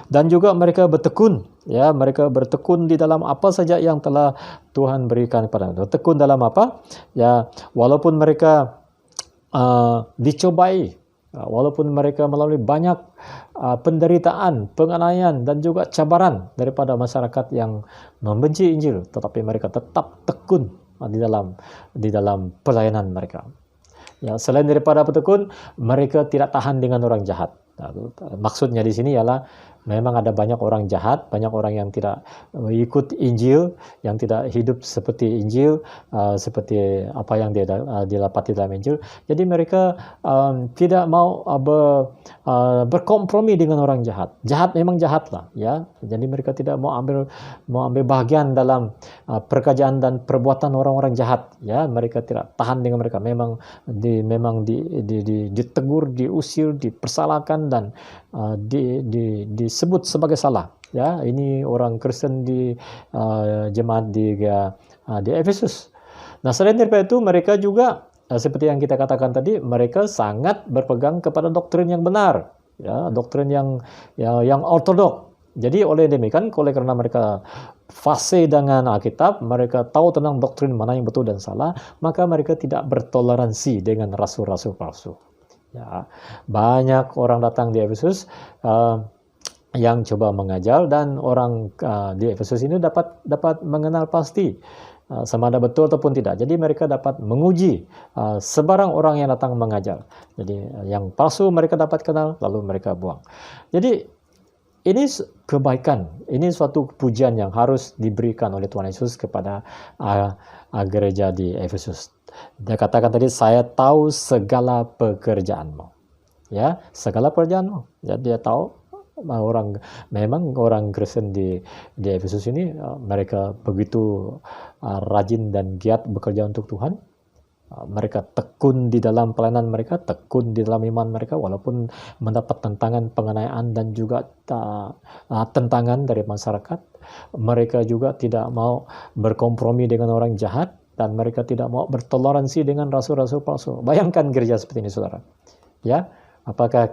Dan juga mereka bertekun, ya, mereka bertekun di dalam apa saja yang telah Tuhan berikan kepada mereka. Bertekun dalam apa? Ya, walaupun mereka dicobai, Walaupun mereka melalui banyak penderitaan, penganiayaan dan juga cabaran daripada masyarakat yang membenci Injil, tetapi mereka tetap tekun di dalam pelayanan mereka. Ya, selain daripada bertekun, mereka tidak tahan dengan orang jahat. Maksudnya di sini ialah memang ada banyak orang jahat, banyak orang yang tidak ikut Injil, yang tidak hidup seperti Injil, seperti apa yang dilapati dalam Injil. Jadi mereka tidak mau berkompromi dengan orang jahat. Jahat memang jahatlah, ya. Jadi mereka tidak mau ambil bahagian dalam pekerjaan dan perbuatan orang-orang jahat, ya. Mereka tidak tahan dengan mereka. Memang ditegur, diusir, dipersalahkan dan disebut sebagai salah. Ya, ini orang Kristen di jemaat di Efesus. Nah, selain daripada itu, mereka juga seperti yang kita katakan tadi, mereka sangat berpegang kepada doktrin yang benar, ya, doktrin yang ortodok. Jadi oleh demikian, karena mereka fasih dengan Alkitab, mereka tahu tentang doktrin mana yang betul dan salah, maka mereka tidak bertoleransi dengan rasul-rasul palsu. Ya, banyak orang datang di Efesus yang coba mengajar, dan orang di Efesus ini dapat mengenal pasti sama ada betul ataupun tidak. Jadi mereka dapat menguji sebarang orang yang datang mengajar. Jadi yang palsu mereka dapat kenal, lalu mereka buang. Jadi ini kebaikan, ini suatu pujian yang harus diberikan oleh Tuhan Yesus kepada gereja di Efesus. Dia katakan tadi, saya tahu segala pekerjaanmu. Ya, segala pekerjaanmu. Ya, dia tahu memang orang Kristen di Efesus ini mereka begitu rajin dan giat bekerja untuk Tuhan. Mereka tekun di dalam pelayanan mereka, tekun di dalam iman mereka, walaupun mendapat tentangan, penganiayaan dan juga tentangan dari masyarakat. Mereka juga tidak mau berkompromi dengan orang jahat, dan mereka tidak mau bertoleransi dengan rasul-rasul palsu. Bayangkan gereja seperti ini, saudara. Ya, apakah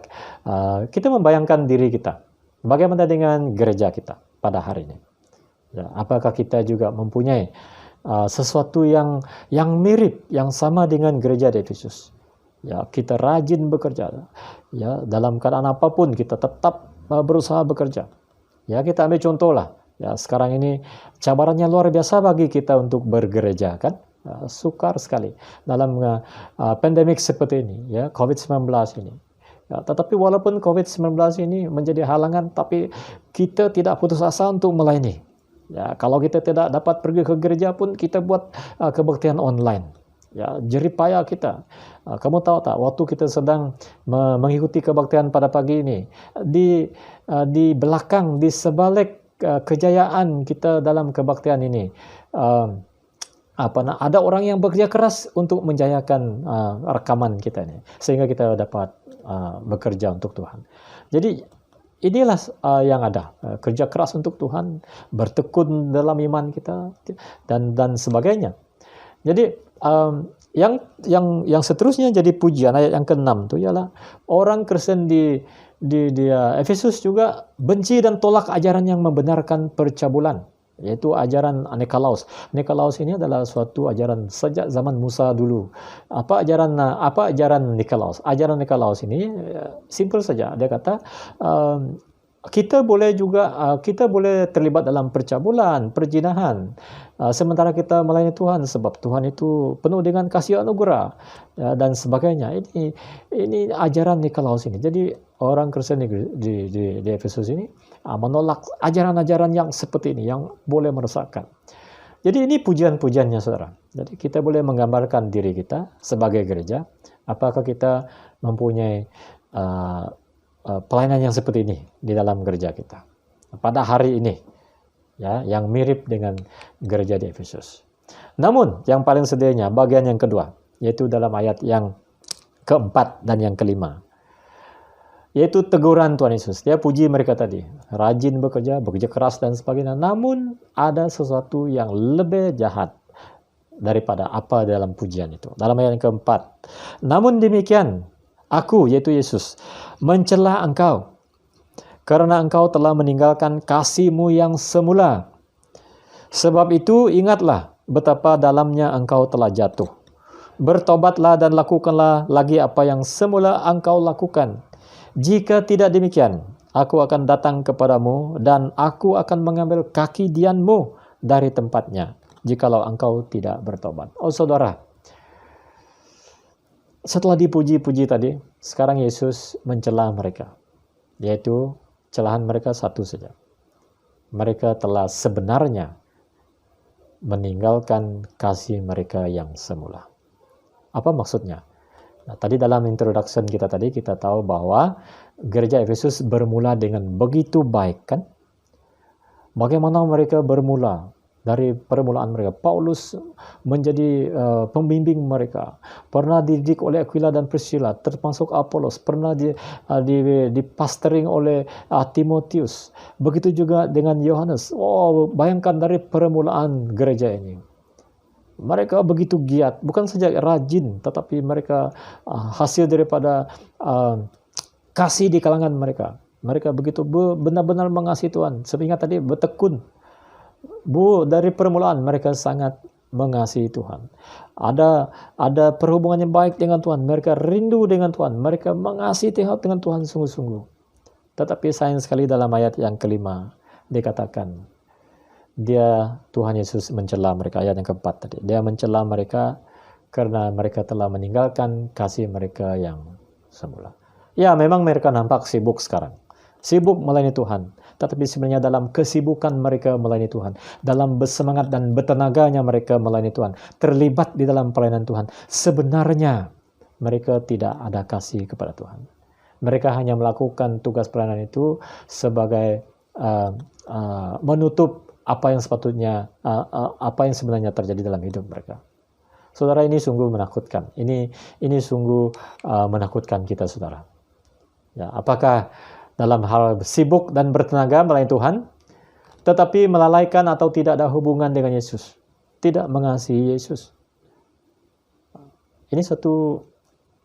kita membayangkan diri kita? Bagaimana dengan gereja kita pada hari ini? Ya, apakah kita juga mempunyai sesuatu yang mirip, yang sama dengan gereja di Efesus? Ya, kita rajin bekerja. Ya, dalam keadaan apapun kita tetap berusaha bekerja. Ya, kita ambil contoh lah. Ya, sekarang ini cabarannya luar biasa bagi kita untuk bergereja, kan? Sukar sekali dalam pandemik seperti ini, ya, COVID-19 ini. Ya, tetapi walaupun COVID-19 ini menjadi halangan, tapi kita tidak putus asa untuk melayani. Ya, kalau kita tidak dapat pergi ke gereja pun, kita buat kebaktian online. Ya, jerih payah kita. Kamu tahu tak, waktu kita sedang mengikuti kebaktian pada pagi ini, di belakang, di sebalik kejayaan kita dalam kebaktian ini, ada orang yang bekerja keras untuk menjayakan rekaman kita ini, sehingga kita dapat bekerja untuk Tuhan. Jadi inilah yang ada, kerja keras untuk Tuhan, bertekun dalam iman kita, dan sebagainya. Jadi yang seterusnya jadi pujian, ayat yang ke-6 itu ialah orang Kristen di Efesus juga benci dan tolak ajaran yang membenarkan percabulan, yaitu ajaran Nikolaus. Nikolaus ini adalah suatu ajaran sejak zaman Musa dulu. Apa ajaran Nikolaus? Ajaran Nikolaus ini simpel saja. Dia kata kita boleh terlibat dalam percabulan, perzinahan, sementara kita melayani Tuhan, sebab Tuhan itu penuh dengan kasih anugerah, dan sebagainya. Ini ajaran Nikolaus ini. Jadi orang Kristen di Efesus ini menolak ajaran-ajaran yang seperti ini, yang boleh merusakkan. Jadi ini pujian-pujiannya, saudara. Jadi kita boleh menggambarkan diri kita sebagai gereja. Apakah kita mempunyai pelayanan yang seperti ini di dalam gereja kita pada hari ini, ya, yang mirip dengan gereja di Efesus. Namun yang paling sedihnya bagian yang kedua, yaitu dalam ayat yang keempat dan yang kelima, yaitu teguran Tuhan Yesus. Dia puji mereka tadi, rajin bekerja keras dan sebagainya. Namun ada sesuatu yang lebih jahat daripada apa dalam pujian itu. Dalam ayat yang keempat, namun demikian, aku, yaitu Yesus, mencela engkau, karena engkau telah meninggalkan kasih-Mu yang semula. Sebab itu ingatlah betapa dalamnya engkau telah jatuh. bertobatlah dan lakukanlah lagi apa yang semula engkau lakukan. Jika tidak demikian, aku akan datang kepadamu dan aku akan mengambil kaki dianmu dari tempatnya, jikalau engkau tidak bertobat. Oh saudara, setelah dipuji-puji tadi, sekarang Yesus mencela mereka, yaitu celahan mereka satu saja. Mereka telah sebenarnya meninggalkan kasih mereka yang semula. Apa maksudnya? Nah, tadi dalam introduction kita tadi, kita tahu bahwa gereja Efesus bermula dengan begitu baik, kan? Bagaimana mereka bermula? Dari permulaan mereka, Paulus menjadi pembimbing mereka, pernah dididik oleh Aquila dan Priscilla, termasuk Apolos, pernah dipastering oleh Timotius, begitu juga dengan Yohanes. Oh, bayangkan dari permulaan gereja ini, mereka begitu giat, bukan saja rajin, tetapi mereka hasil daripada kasih di kalangan mereka. Mereka begitu benar-benar mengasihi Tuhan, sehingga tadi bertekun. Dari permulaan mereka sangat mengasihi Tuhan. Ada perhubungan yang baik dengan Tuhan. Mereka rindu dengan Tuhan. Mereka mengasihi dengan Tuhan sungguh-sungguh. Tetapi sayang sekali dalam ayat yang kelima dikatakan, Tuhan Yesus mencela mereka. Ayat yang keempat tadi. Dia mencela mereka karena mereka telah meninggalkan kasih mereka yang semula. Ya, memang mereka nampak sibuk sekarang. Sibuk melayani Tuhan. Tetapi sebenarnya dalam kesibukan mereka melayani Tuhan, dalam bersemangat dan bertenaganya mereka melayani Tuhan, terlibat di dalam pelayanan Tuhan, sebenarnya mereka tidak ada kasih kepada Tuhan. Mereka hanya melakukan tugas pelayanan itu sebagai menutup apa yang sebenarnya terjadi dalam hidup mereka. Saudara, ini sungguh menakutkan. Ini sungguh menakutkan kita, saudara. Ya, apakah dalam hal sibuk dan bertenaga melayani Tuhan, tetapi melalaikan atau tidak ada hubungan dengan Yesus, tidak mengasihi Yesus? Ini satu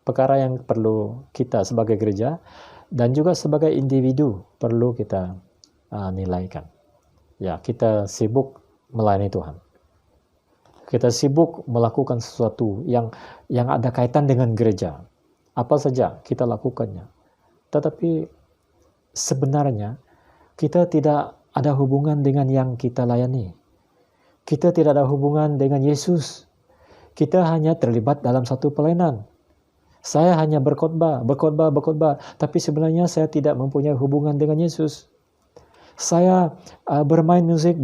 perkara yang perlu kita sebagai gereja dan juga sebagai individu perlu kita nilaikan. Ya, kita sibuk melayani Tuhan. Kita sibuk melakukan sesuatu yang ada kaitan dengan gereja. Apa saja kita lakukannya. Tetapi sebenarnya kita tidak ada hubungan dengan yang kita layani. Kita tidak ada hubungan dengan Yesus. Kita hanya terlibat dalam satu pelayanan. Saya hanya berkhotbah, tapi sebenarnya saya tidak mempunyai hubungan dengan Yesus. Saya bermain musik,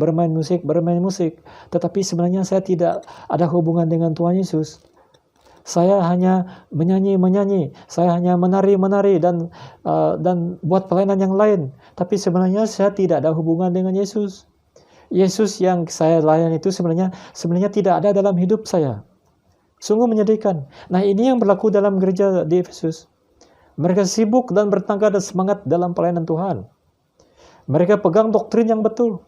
tetapi sebenarnya saya tidak ada hubungan dengan Tuhan Yesus. Saya hanya menyanyi, saya hanya menari dan buat pelayanan yang lain. Tapi sebenarnya saya tidak ada hubungan dengan Yesus. Yesus yang saya layani itu sebenarnya tidak ada dalam hidup saya. Sungguh menyedihkan. Nah, ini yang berlaku dalam gereja di Efesus. Mereka sibuk dan bertenaga dan semangat dalam pelayanan Tuhan. Mereka pegang doktrin yang betul.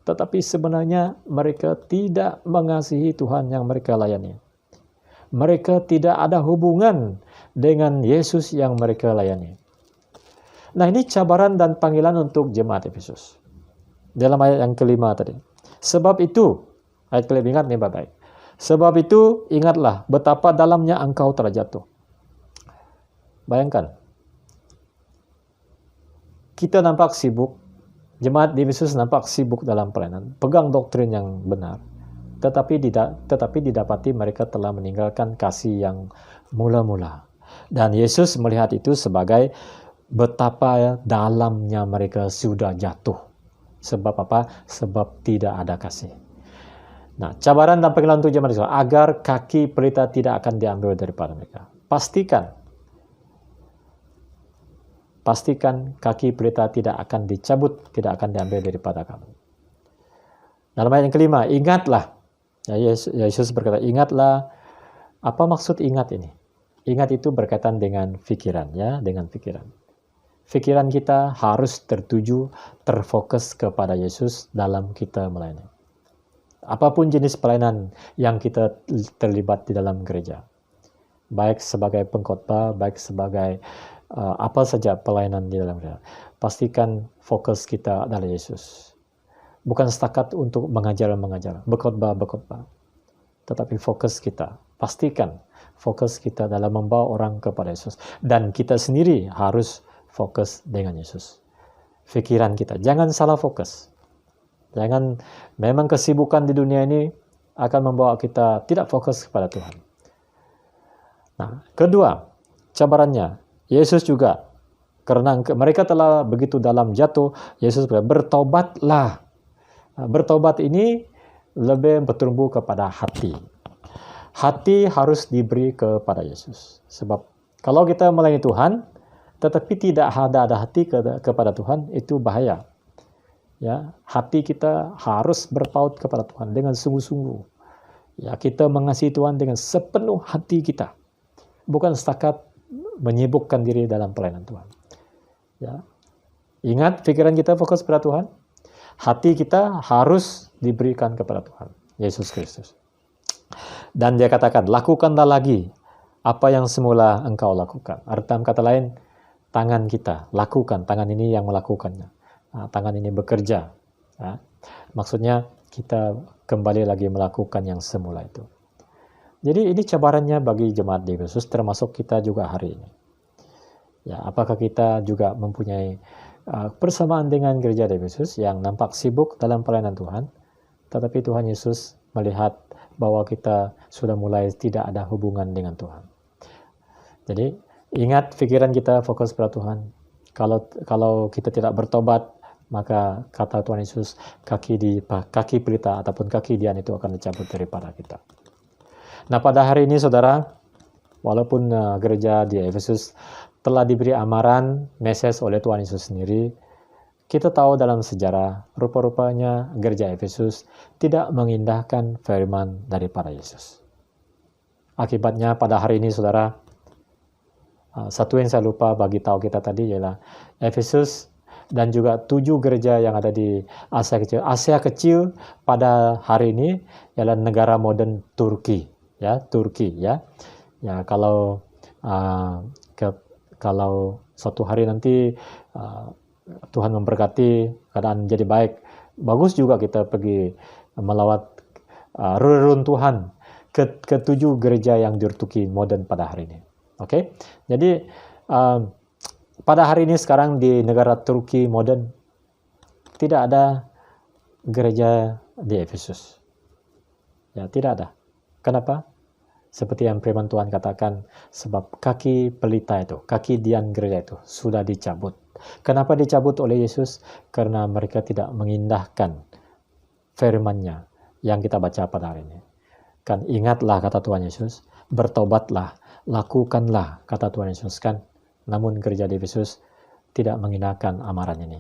Tetapi sebenarnya mereka tidak mengasihi Tuhan yang mereka layani. Mereka tidak ada hubungan dengan Yesus yang mereka layani. Nah, ini cabaran dan panggilan untuk jemaat Efesus. Dalam ayat yang kelima tadi. Sebab itu, ayat kelima, ingat nih baik-baik. Sebab itu, ingatlah betapa dalamnya engkau terjatuh. Bayangkan. Kita nampak sibuk. Jemaat di Efesus nampak sibuk dalam pelayanan. Pegang doktrin yang benar. Tetapi didapati mereka telah meninggalkan kasih yang mula-mula. Dan Yesus melihat itu sebagai betapa dalamnya mereka sudah jatuh. Sebab apa? Sebab tidak ada kasih. Nah, cabaran dan panggilan untuk jemaat Yesus agar kaki pelita tidak akan diambil daripada mereka. Pastikan kaki pelita tidak akan dicabut, tidak akan diambil daripada kamu. Dalam ayat yang kelima, ingatlah. Yesus berkata, ingatlah. Apa maksud ingat ini? Ingat itu berkaitan dengan pikiran, ya, dengan pikiran. Pikiran kita harus tertuju, terfokus kepada Yesus dalam kita melayani. Apapun jenis pelayanan yang kita terlibat di dalam gereja. Baik sebagai pengkhotbah, baik sebagai apa saja pelayanan di dalam gereja. Pastikan fokus kita adalah Yesus. Bukan setakat untuk mengajar, berkhotbah. Tetapi fokus kita pastikan fokus kita dalam membawa orang kepada Yesus. Dan kita sendiri harus fokus dengan Yesus. Pikiran kita, jangan salah fokus. Memang kesibukan di dunia ini akan membawa kita tidak fokus kepada Tuhan. Nah, kedua, cabarannya, Yesus juga, karena mereka telah begitu dalam jatuh, Yesus bertobatlah. Bertobat ini lebih bertumbuh kepada hati. Hati harus diberi kepada Yesus. Sebab kalau kita melayani Tuhan, tetapi tidak ada hati kepada Tuhan, itu bahaya. Ya, hati kita harus berpaut kepada Tuhan dengan sungguh-sungguh. Ya, kita mengasihi Tuhan dengan sepenuh hati kita, bukan setakat menyibukkan diri dalam pelayanan Tuhan. Ya, ingat, pikiran kita fokus pada Tuhan, hati kita harus diberikan kepada Tuhan Yesus Kristus. Dan dia katakan, lakukanlah lagi apa yang semula engkau lakukan. Dalam kata lain, tangan kita lakukan, tangan ini yang melakukannya. Nah, tangan ini bekerja. Ya. Maksudnya kita kembali lagi melakukan yang semula itu. Jadi ini cabarannya bagi jemaat di Efesus, termasuk kita juga hari ini. Ya, apakah kita juga mempunyai persamaan dengan gereja di Efesus yang nampak sibuk dalam pelayanan Tuhan, tetapi Tuhan Yesus melihat bahwa kita sudah mulai tidak ada hubungan dengan Tuhan. Jadi ingat, pikiran kita fokus pada Tuhan. Kalau kita tidak bertobat, maka kata Tuhan Yesus, kaki pelita ataupun kaki dian itu akan dicabut daripada kita. Nah, pada hari ini saudara, walaupun gereja di Efesus telah diberi amaran, message oleh Tuhan Yesus sendiri, kita tahu dalam sejarah, rupa-rupanya gereja Efesus tidak mengindahkan firman daripada Yesus. Akibatnya pada hari ini saudara, satu yang saya lupa bagi tahu kita tadi ialah Efesus dan juga 7 gereja yang ada di Asia Kecil. Asia Kecil pada hari ini ialah negara modern Turki, ya, Turki, ya. Ya, kalau suatu hari nanti Tuhan memberkati, keadaan jadi baik, bagus juga kita pergi melawat reruntuhan ke 7 gereja yang di Turki modern pada hari ini. Oke, jadi pada hari ini sekarang di negara Turki modern tidak ada gereja di Efesus. Ya, tidak ada. Kenapa? Seperti yang firman Tuhan katakan, sebab kaki pelita itu, kaki dian gereja itu sudah dicabut. Kenapa dicabut oleh Yesus? Karena mereka tidak mengindahkan firman-Nya yang kita baca pada hari ini. Kan ingatlah kata Tuhan Yesus, bertobatlah, lakukanlah kata Tuhan Yesus kan. Namun gereja di Efesus tidak mengindahkan amaran ini.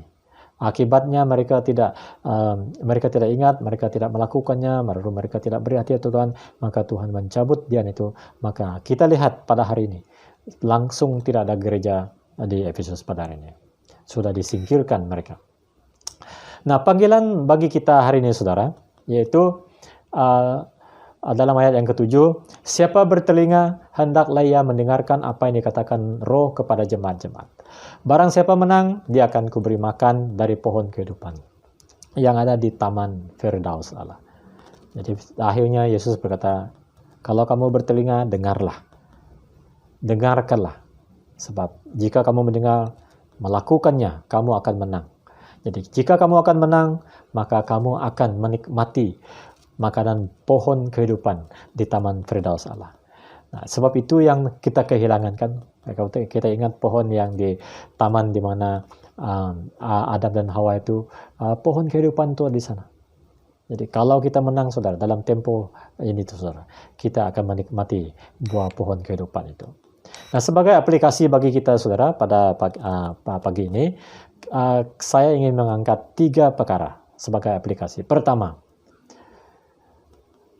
Akibatnya mereka tidak ingat, mereka tidak melakukannya, mereka tidak beri hati Tuhan, maka Tuhan mencabut dian itu. Maka kita lihat pada hari ini langsung tidak ada gereja di Efesus pada hari ini. Sudah disingkirkan mereka. Nah, panggilan bagi kita hari ini saudara, yaitu dalam ayat yang ke-7, siapa bertelinga, hendaklah ia mendengarkan apa yang dikatakan Roh kepada jemaat-jemaat. Barang siapa menang, dia akan kuberi makan dari pohon kehidupan yang ada di Taman Firdaus Allah. Jadi akhirnya Yesus berkata, kalau kamu bertelinga, dengarlah. Dengarkanlah. Sebab jika kamu mendengar, melakukannya, kamu akan menang. Jadi jika kamu akan menang, maka kamu akan menikmati makanan pohon kehidupan di Taman Firdaus Allah. Nah, sebab itu yang kita kehilangan kan. Kita ingat pohon yang di taman di mana Adam dan Hawa itu, pohon kehidupan itu di sana. Jadi kalau kita menang saudara, dalam tempo ini tuh saudara, kita akan menikmati buah pohon kehidupan itu. Nah, sebagai aplikasi bagi kita saudara pada pagi ini, saya ingin mengangkat 3 perkara sebagai aplikasi. Pertama,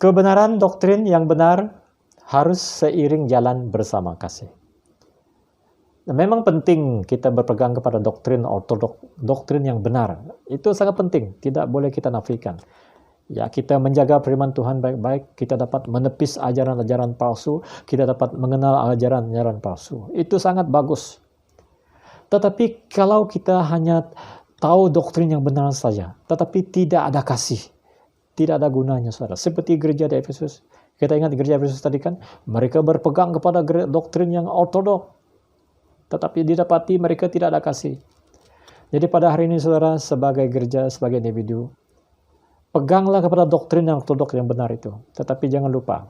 kebenaran doktrin yang benar harus seiring jalan bersama kasih. Nah, memang penting kita berpegang kepada doktrin ortodok, doktrin yang benar. Itu sangat penting, tidak boleh kita nafikan. Ya, kita menjaga firman Tuhan baik-baik, kita dapat menepis ajaran-ajaran palsu, kita dapat mengenal ajaran-ajaran palsu. Itu sangat bagus. Tetapi kalau kita hanya tahu doktrin yang benar saja, tetapi tidak ada kasih, tidak ada gunanya saudara. Seperti gereja di Efesus, Kita ingat gereja Efesus tadi kan, mereka berpegang kepada doktrin yang ortodok, tetapi didapati mereka tidak ada kasih. Jadi pada hari ini saudara, sebagai gereja, sebagai individu, peganglah kepada doktrin yang ortodok yang benar itu. Tetapi jangan lupa,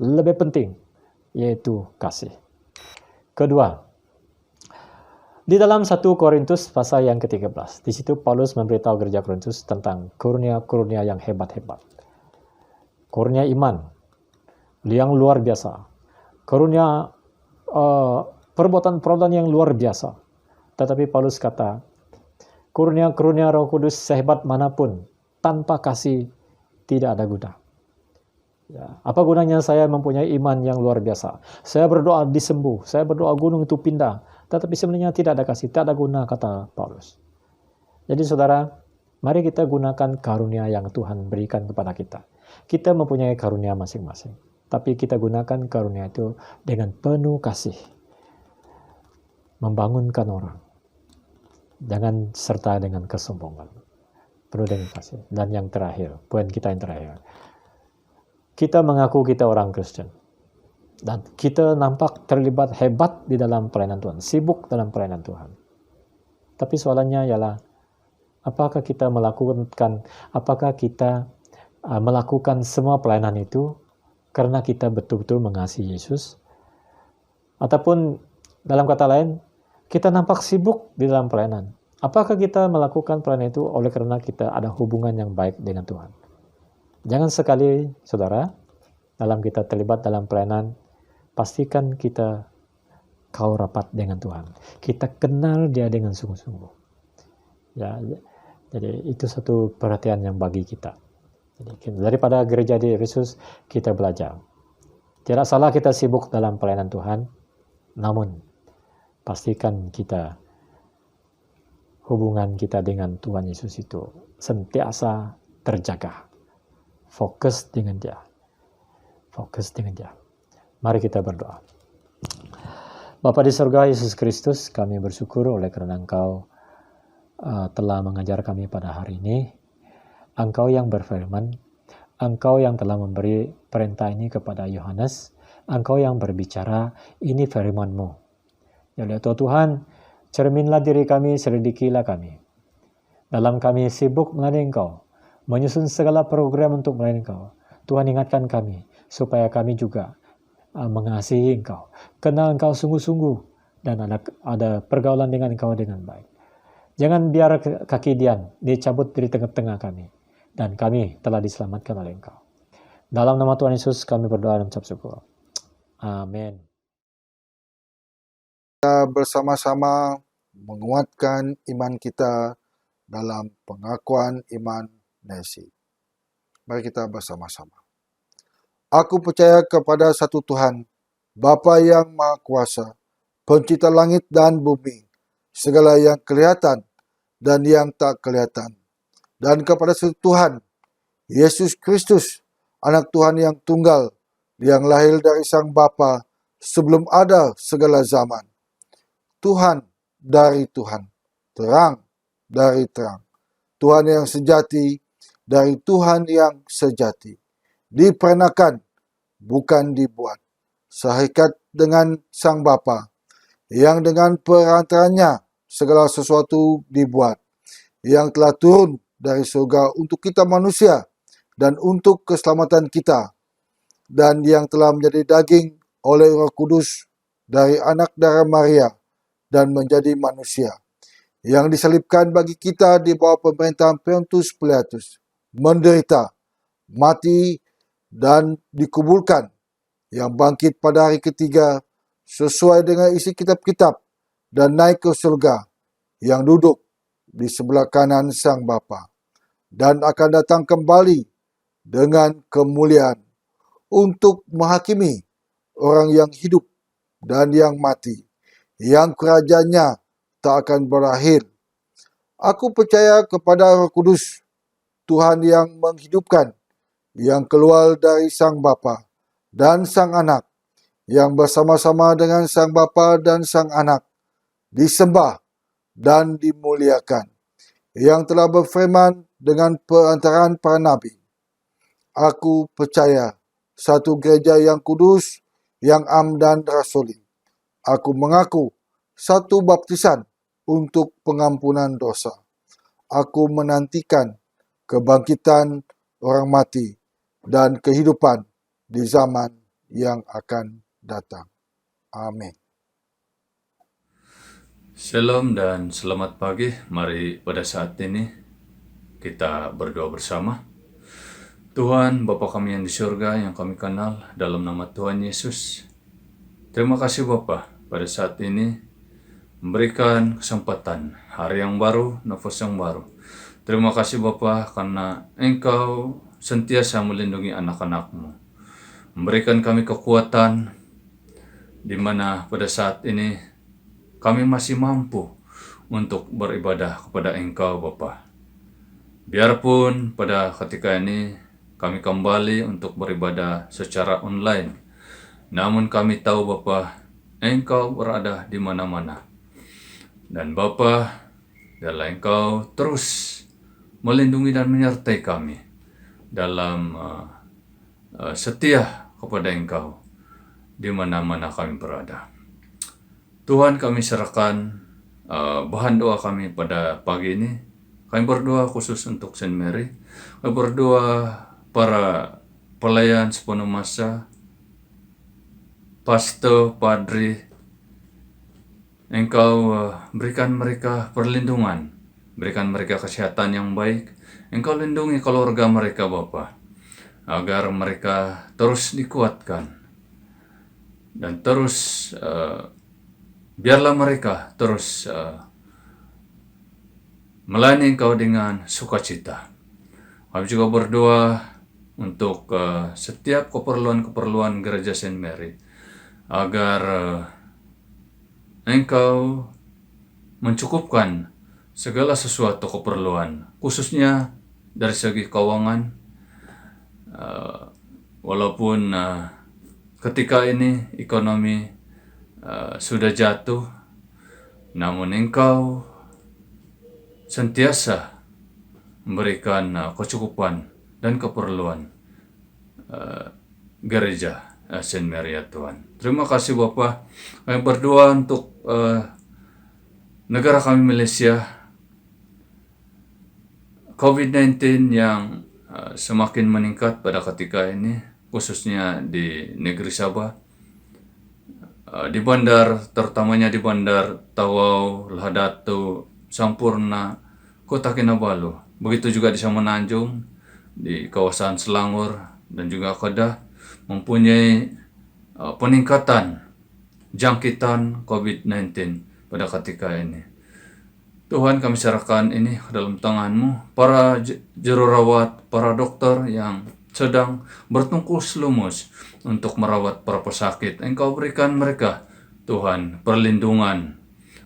lebih penting, yaitu kasih. Kedua, di dalam 1 Korintus pasal yang ke-13, di situ Paulus memberitahu gereja Korintus tentang kurnia-kurnia yang hebat-hebat. Kurnia iman yang luar biasa. Karunia perbuatan-perbuatan yang luar biasa. Tetapi Paulus kata, kurnia-kurnia Roh Kudus sehebat manapun, tanpa kasih tidak ada guna. Ya, apa gunanya saya mempunyai iman yang luar biasa? Saya berdoa disembuh, saya berdoa gunung itu pindah, tetapi sebenarnya tidak ada kasih, tidak ada guna, kata Paulus. Jadi saudara, mari kita gunakan karunia yang Tuhan berikan kepada kita. Kita mempunyai karunia masing-masing, tapi kita gunakan karunia itu dengan penuh kasih. Membangunkan orang. Jangan serta dengan kesombongan. Penuh dengan kasih. Dan yang terakhir, poin kita yang terakhir. Kita mengaku kita orang Kristen. Dan kita nampak terlibat hebat di dalam pelayanan Tuhan. Sibuk dalam pelayanan Tuhan. Tapi soalannya ialah, apakah kita melakukan semua pelayanan itu karena kita betul-betul mengasihi Yesus? Ataupun dalam kata lain, kita nampak sibuk di dalam pelayanan. Apakah kita melakukan pelayanan itu oleh karena kita ada hubungan yang baik dengan Tuhan? Jangan sekali, saudara, dalam kita terlibat dalam pelayanan, pastikan kita kau rapat dengan Tuhan. Kita kenal Dia dengan sungguh-sungguh. Ya, jadi itu satu perhatian yang bagi kita. Jadi, daripada gereja di Efesus, kita belajar. Tidak salah kita sibuk dalam pelayanan Tuhan, namun pastikan hubungan kita dengan Tuhan Yesus itu sentiasa terjaga. Fokus dengan Dia. Fokus dengan Dia. Mari kita berdoa. Bapa di surga, Yesus Kristus, kami bersyukur oleh karena Engkau telah mengajar kami pada hari ini. Engkau yang berfirman, Engkau yang telah memberi perintah ini kepada Yohanes, Engkau yang berbicara, ini firman-Mu. Ya Tuhan, cerminlah diri kami, selidikilah kami. Dalam kami sibuk melayani Engkau, menyusun segala program untuk melayani Engkau. Tuhan ingatkan kami, supaya kami juga mengasihi Engkau, kenal Engkau sungguh-sungguh, dan ada pergaulan dengan Engkau dengan baik. Jangan biar kaki Dian dicabut dari tengah-tengah kami, dan kami telah diselamatkan oleh Engkau. Dalam nama Tuhan Yesus kami berdoa dan mengucap syukur. Amin. Kita bersama-sama menguatkan iman kita dalam pengakuan iman Nasi. Mari kita bersama-sama. Aku percaya kepada satu Tuhan, Bapa yang Maha Kuasa, Pencipta langit dan bumi, segala yang kelihatan dan yang tak kelihatan. Dan kepada satu Tuhan, Yesus Kristus, Anak Tuhan yang tunggal, yang lahir dari Sang Bapa sebelum ada segala zaman. Tuhan dari Tuhan, terang dari terang. Tuhan yang sejati dari Tuhan yang sejati. Diperenakan, bukan dibuat. Sehakikat dengan Sang Bapa, yang dengan perantaranya segala sesuatu dibuat, yang telah turun dari surga untuk kita manusia dan untuk keselamatan kita, dan yang telah menjadi daging oleh Roh Kudus dari anak darah Maria dan menjadi manusia, yang disalibkan bagi kita di bawah pemerintahan Pontius Pilatus, menderita, mati, dan dikuburkan, yang bangkit pada hari ketiga sesuai dengan isi kitab-kitab dan naik ke surga, yang duduk di sebelah kanan Sang Bapa, dan akan datang kembali dengan kemuliaan untuk menghakimi orang yang hidup dan yang mati, yang kerajaannya tak akan berakhir. Aku percaya kepada Roh Kudus, Tuhan yang menghidupkan, yang keluar dari Sang Bapa dan Sang Anak, yang bersama-sama dengan Sang Bapa dan Sang Anak disembah dan dimuliakan, yang telah berfirman dengan perantaraan para nabi. Aku percaya satu gereja yang kudus, yang am dan rasuli. Aku mengaku satu baptisan untuk pengampunan dosa. Aku menantikan kebangkitan orang mati dan kehidupan di zaman yang akan datang. Amin. Shalom dan selamat pagi. Mari pada saat ini kita berdoa bersama. Tuhan Bapa kami yang di surga, yang kami kenal dalam nama Tuhan Yesus. Terima kasih Bapa pada saat ini memberikan kesempatan hari yang baru, nafas yang baru. Terima kasih Bapa karena Engkau sentiasa melindungi anak-anak-Mu. Memberikan kami kekuatan di mana pada saat ini kami masih mampu untuk beribadah kepada Engkau Bapa. Biarpun pada ketika ini kami kembali untuk beribadah secara online, namun kami tahu Bapa, Engkau berada di mana-mana. Dan Bapa, biarlah Engkau terus melindungi dan menyertai kami dalam setia kepada Engkau di mana-mana kami berada. Tuhan, kami serahkan bahan doa kami pada pagi ini. Kami berdoa khusus untuk Saint Mary. Kami berdoa para pelayan sepenuh masa, pastor, padri. Engkau berikan mereka perlindungan, berikan mereka kesehatan yang baik. Engkau lindungi keluarga mereka Bapa, agar mereka terus dikuatkan dan terus biarlah mereka terus melayani Engkau dengan sukacita. Kami juga berdoa untuk setiap keperluan-keperluan Gereja Saint Mary, agar Engkau mencukupkan segala sesuatu keperluan, khususnya dari segi keuangan. Walaupun ketika ini ekonomi sudah jatuh, namun Engkau sentiasa memberikan kecukupan dan keperluan gereja Saint Mary ya Tuhan. Terima kasih Bapa. Kami berdoa untuk negara kami Malaysia. COVID-19 yang semakin meningkat pada ketika ini, khususnya di negeri Sabah. Di bandar, terutamanya di bandar Tawau, Lahadatu, Sampurna, Kota Kinabalu. Begitu juga di Semenanjung, di kawasan Selangor dan juga Kedah, mempunyai peningkatan jangkitan COVID-19 pada ketika ini. Tuhan, kami serahkan ini ke dalam tangan-Mu, para jururawat, para dokter yang sedang bertungkus lumus untuk merawat para pesakit. Engkau berikan mereka, Tuhan, perlindungan,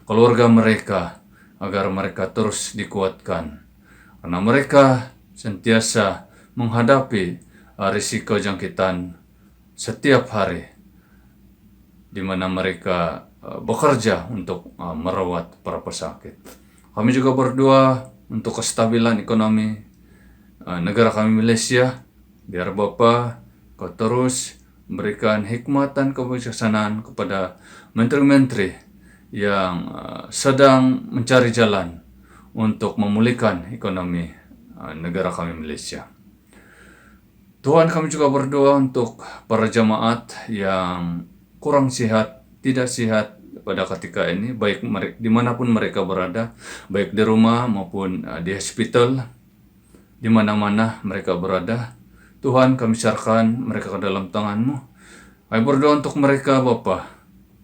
keluarga mereka, agar mereka terus dikuatkan. Karena mereka sentiasa menghadapi risiko jangkitan setiap hari, di mana mereka bekerja untuk merawat para pesakit. Kami juga berdoa untuk kestabilan ekonomi negara kami Malaysia. Biar Bapa, Kau terus memberikan hikmat dan kebijaksanaan kepada menteri-menteri yang sedang mencari jalan untuk memulihkan ekonomi negara kami Malaysia. Tuhan, kami juga berdoa untuk para jemaat yang kurang sehat, tidak sehat pada ketika ini, baik dimanapun mereka berada, baik di rumah maupun di hospital, di mana-mana mereka berada. Tuhan, kami serahkan mereka ke dalam tangan-Mu. Kami berdoa untuk mereka Bapa.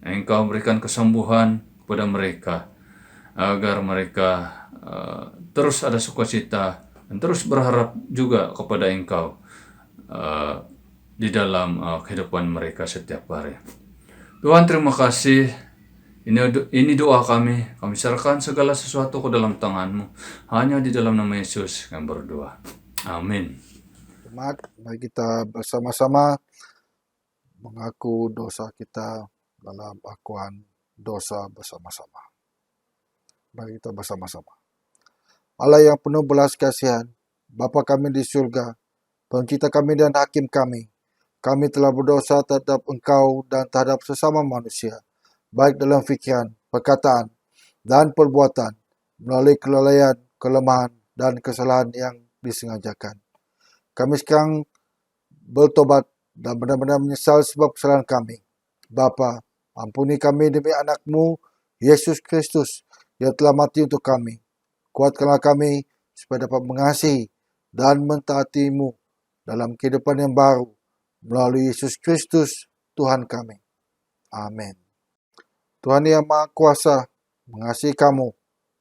Engkau berikan kesembuhan kepada mereka, agar mereka terus ada sukacita dan terus berharap juga kepada Engkau di dalam kehidupan mereka setiap hari. Tuhan, terima kasih. Ini doa kami. Kami serahkan segala sesuatu ke dalam tangan-Mu. Hanya di dalam nama Yesus kami berdoa. Amin. Mari kita bersama-sama mengaku dosa kita dalam akuan dosa bersama-sama. Mari kita bersama-sama. Allah yang penuh belas kasihan, Bapa kami di surga, Pencipta kami dan Hakim kami, kami telah berdosa terhadap Engkau dan terhadap sesama manusia, baik dalam fikiran, perkataan, dan perbuatan, melalui kelalaian, kelemahan, dan kesalahan yang disengajakan. Kami sekarang bertobat dan benar-benar menyesal sebab kesalahan kami. Bapa, ampuni kami demi anak-Mu, Yesus Kristus, yang telah mati untuk kami. Kuatkanlah kami supaya dapat mengasihi dan mentaati-Mu dalam kehidupan yang baru, melalui Yesus Kristus, Tuhan kami. Amin. Tuhan yang Maha Kuasa mengasihi kamu,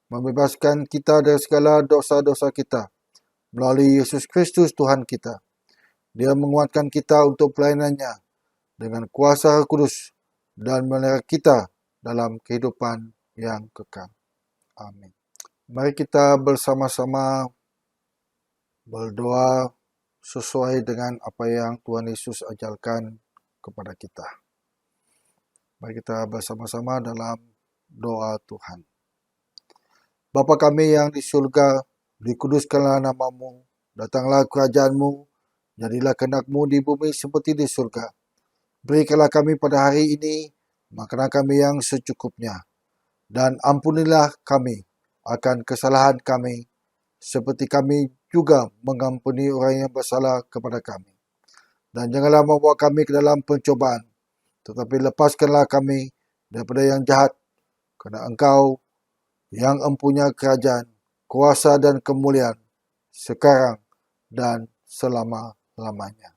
membebaskan kita dari segala dosa-dosa kita, melalui Yesus Kristus Tuhan kita. Dia menguatkan kita untuk pelayanannya dengan kuasa Roh Kudus dan memelihara kita dalam kehidupan yang kekal. Amin. Mari kita bersama-sama berdoa sesuai dengan apa yang Tuhan Yesus ajarkan kepada kita. Mari kita bersama-sama dalam doa Tuhan. Bapa kami yang di surga, dikuduskanlah nama-Mu, datanglah kerajaan-Mu, jadilah kehendak-Mu di bumi seperti di surga. Berikanlah kami pada hari ini makanan kami yang secukupnya, dan ampunilah kami akan kesalahan kami, seperti kami juga mengampuni orang yang bersalah kepada kami. Dan janganlah membawa kami ke dalam pencobaan, tetapi lepaskanlah kami daripada yang jahat, kerana Engkau yang empunya kerajaan, kuasa dan kemuliaan, sekarang dan selama-lamanya.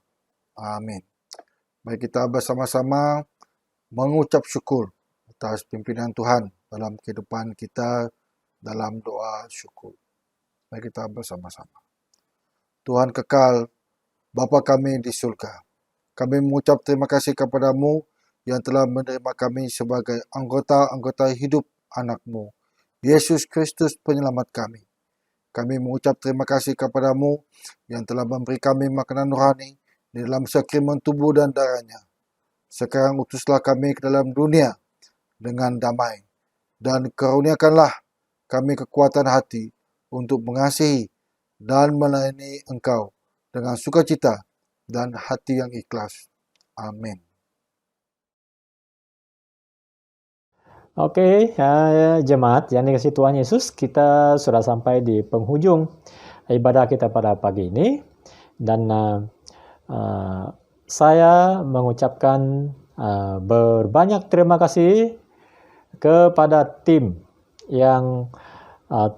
Amin. Mari kita bersama-sama mengucap syukur atas pimpinan Tuhan dalam kehidupan kita dalam doa syukur. Mari kita bersama-sama. Tuhan kekal, Bapa kami di surga, kami mengucap terima kasih kepada-Mu yang telah menerima kami sebagai anggota-anggota hidup anak-Mu, Yesus Kristus penyelamat kami. Kami mengucap terima kasih kepada-Mu yang telah memberi kami makanan rohani di dalam sakramen tubuh dan darah-Nya. Sekarang utuslah kami ke dalam dunia dengan damai, dan karuniakanlah kami kekuatan hati untuk mengasihi dan melayani Engkau dengan sukacita dan hati yang ikhlas. Amin. Oke, jemaat yang dikasihi Tuhan Yesus, kita sudah sampai di penghujung ibadah kita pada pagi ini, dan saya mengucapkan berbanyak terima kasih kepada tim yang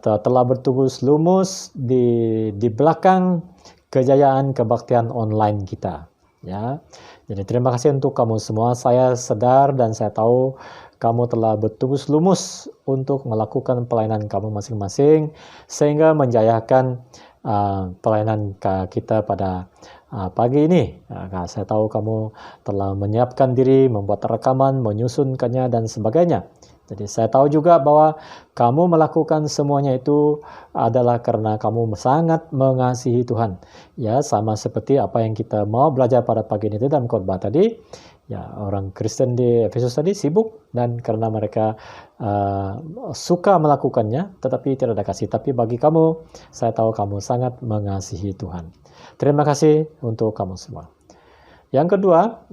telah bertugas lumus di belakang kejayaan kebaktian online kita. Ya, jadi terima kasih untuk kamu semua. Saya sadar dan saya tahu kamu telah bertugas lumus untuk melakukan pelayanan kamu masing-masing sehingga menjayakan pelayanan kita pada pagi ini. Saya tahu kamu telah menyiapkan diri, membuat rekaman, menyusunkannya dan sebagainya. Jadi saya tahu juga bahwa kamu melakukan semuanya itu adalah karena kamu sangat mengasihi Tuhan. Ya, sama seperti apa yang kita mau belajar pada pagi ini dalam khotbah tadi. Ya, orang Kristen di Efesus tadi sibuk dan karena mereka suka melakukannya, tetapi tidak ada kasih. Tapi bagi kamu, saya tahu kamu sangat mengasihi Tuhan. Terima kasih untuk kamu semua. Yang kedua,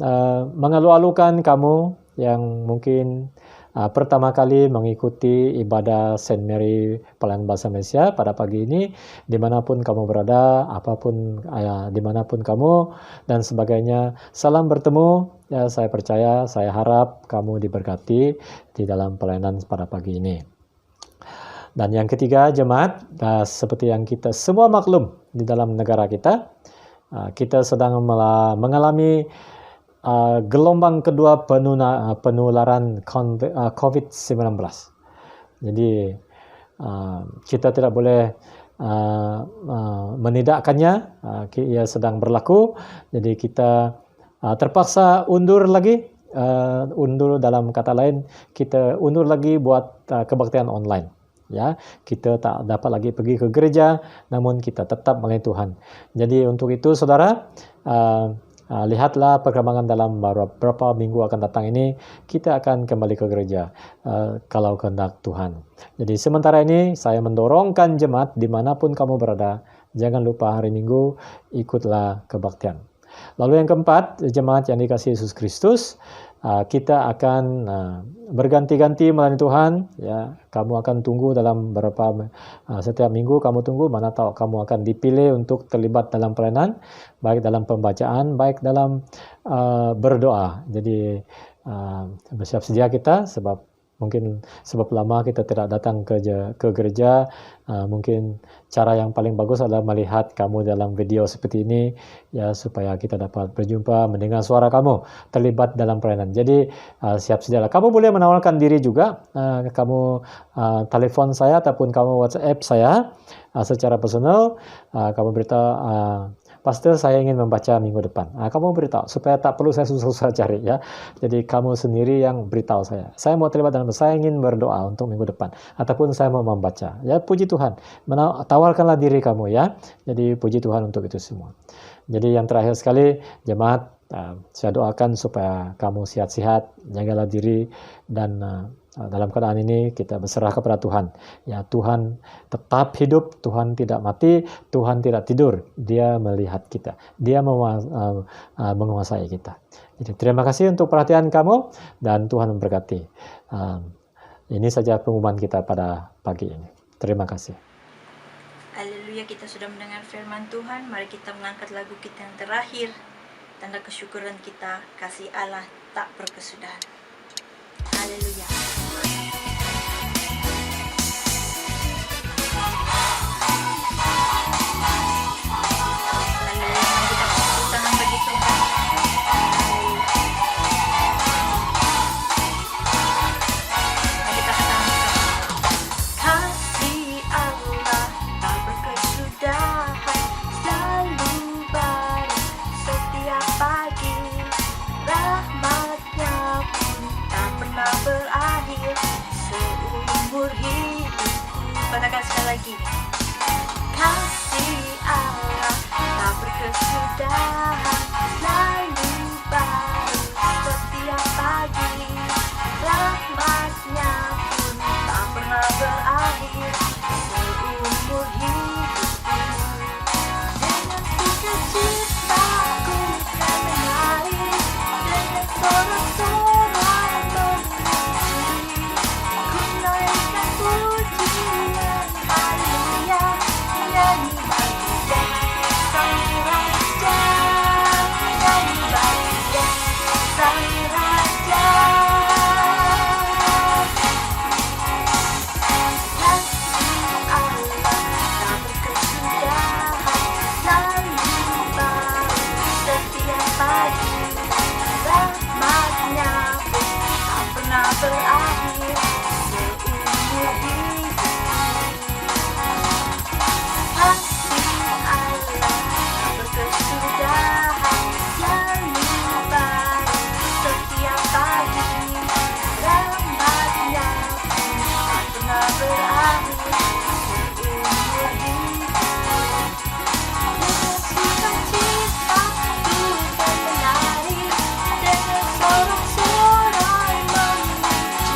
mengalu-alukan kamu yang mungkin pertama kali mengikuti ibadah Saint Mary Pelayan Bahasa Malaysia pada pagi ini, dimanapun kamu berada, apapun dimanapun kamu dan sebagainya, salam bertemu. Ya, saya percaya, saya harap kamu diberkati di dalam pelayanan pada pagi ini. Dan yang ketiga, jemaat, seperti yang kita semua maklum di dalam negara kita, kita sedang mengalami gelombang kedua penularan COVID-19. Jadi kita tidak boleh menidakkannya, ia sedang berlaku. Jadi kita terpaksa undur lagi, undur dalam kata lain, kita undur lagi buat kebaktian online. Ya, kita tak dapat lagi pergi ke gereja, namun kita tetap melayani Tuhan. Jadi untuk itu saudara, lihatlah perkembangan dalam beberapa minggu akan datang ini, kita akan kembali ke gereja kalau kehendak Tuhan. Jadi sementara ini saya mendorongkan jemaat dimanapun kamu berada, jangan lupa hari Minggu ikutlah kebaktian. Lalu yang keempat, jemaat yang dikasihi Yesus Kristus, kita akan berganti-ganti melayani Tuhan. Ya, kamu akan tunggu dalam setiap minggu kamu tunggu, mana tahu kamu akan dipilih untuk terlibat dalam pelayanan, baik dalam pembacaan, baik dalam berdoa. Jadi bersiap sedia kita, mungkin sebab lama kita tidak datang ke gereja. Mungkin cara yang paling bagus adalah melihat kamu dalam video seperti ini, ya, supaya kita dapat berjumpa, mendengar suara kamu, terlibat dalam pelayanan. Jadi siap sedialah. Kamu boleh menawarkan diri juga. Kamu telepon saya ataupun kamu WhatsApp saya secara personal. Kamu beritahu, Pastor, saya ingin membaca minggu depan. Kamu beritahu supaya tak perlu saya susah-susah cari, ya. Jadi kamu sendiri yang beritahu saya. Saya mau terlibat dalam, saya ingin berdoa untuk minggu depan, ataupun saya mau membaca. Ya, puji Tuhan. Tawarkanlah diri kamu, ya. Jadi puji Tuhan untuk itu semua. Jadi yang terakhir sekali, jemaat, saya doakan supaya kamu sehat-sehat, jagalah diri, dan dalam keadaan ini kita berserah kepada Tuhan. Ya, Tuhan tetap hidup, Tuhan tidak mati, Tuhan tidak tidur. Dia melihat kita, Dia menguasai kita. Jadi terima kasih untuk perhatian kamu, dan Tuhan memberkati. Ini saja pengumuman kita pada pagi ini. Terima kasih. Haleluya, kita sudah mendengar firman Tuhan. Mari kita mengangkat lagu kita yang terakhir. Tanda kesyukuran kita, kasih Allah tak berkesudahan. Haleluya. Katakan sekali lagi. Kasih Allah tak berkesudahan, selalu baru setiap pagi. Rahmat-Nya pun tak pernah berakhir seumur hidupku. Dengan sukacitaku kan menari, dengan sorak-sorai memuji, ku naikkan pujian. Haleluya, nyanyi bagi Sang Raja, nyanyi bagi Sang Raja. Kasih Allah tak berkesudahan, selalu baru setiap pagi. Rahmat-Nya pun tak pernah berakhir seumur hidupku. Kasih Allah tak berkesudahan, selalu baru setiap pagi. Rahmat-Nya pun tak pernah berakhir seumur hidupku. Dengan sukacita ku kan menari, dengan sorak-sorai memuji,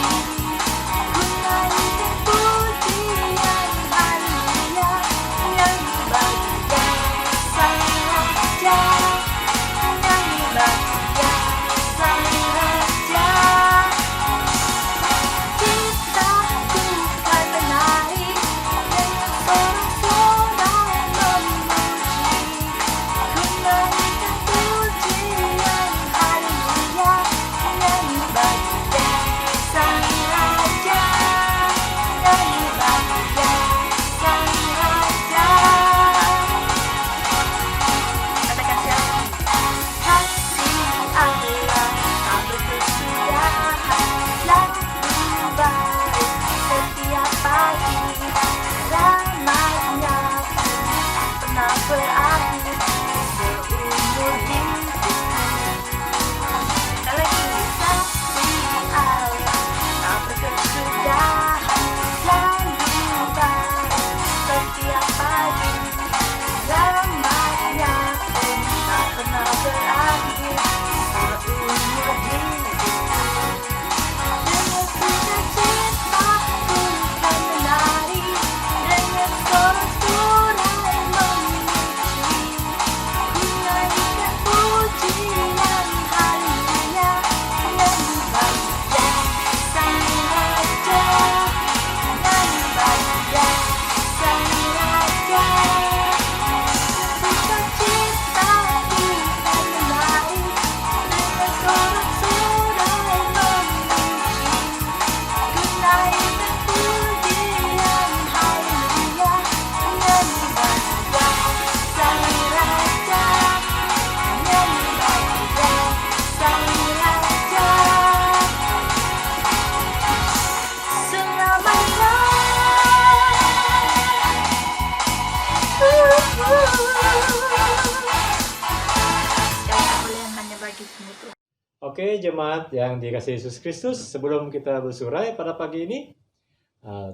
Oke, jemaat yang dikasihi Yesus Kristus, sebelum kita bersurai pada pagi ini,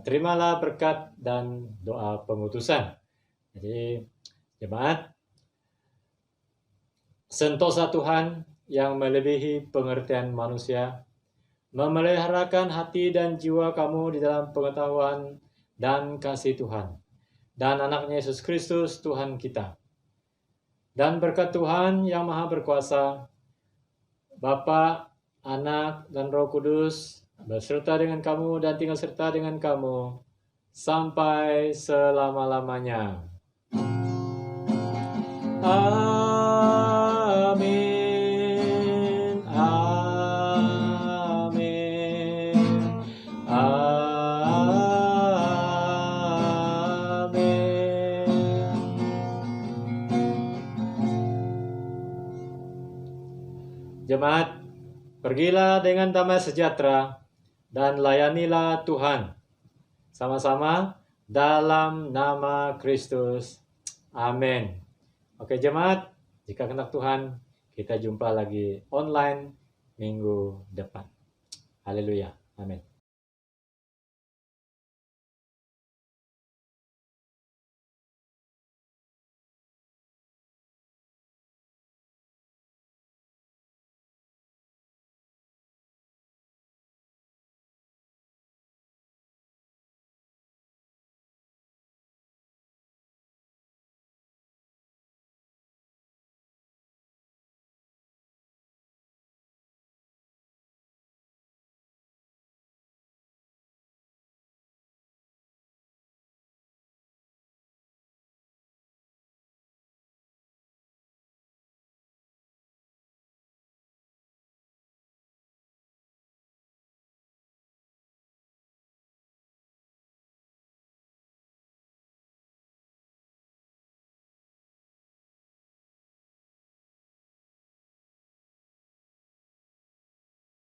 terimalah berkat dan doa pengutusan. Jadi, jemaat, sentosa Tuhan yang melebihi pengertian manusia, memeliharakan hati dan jiwa kamu di dalam pengetahuan dan kasih Tuhan, dan anaknya Yesus Kristus Tuhan kita. Dan berkat Tuhan yang Maha Berkuasa, Bapa, Anak, dan Roh Kudus beserta dengan kamu dan tinggal serta dengan kamu sampai selama-lamanya. Amin. Amin. Amin. Jemaat, pergilah dengan damai sejahtera dan layanilah Tuhan. Sama-sama dalam nama Kristus. Amin. Oke jemaat, jika kehendak Tuhan, kita jumpa lagi online minggu depan. Haleluya. Amin.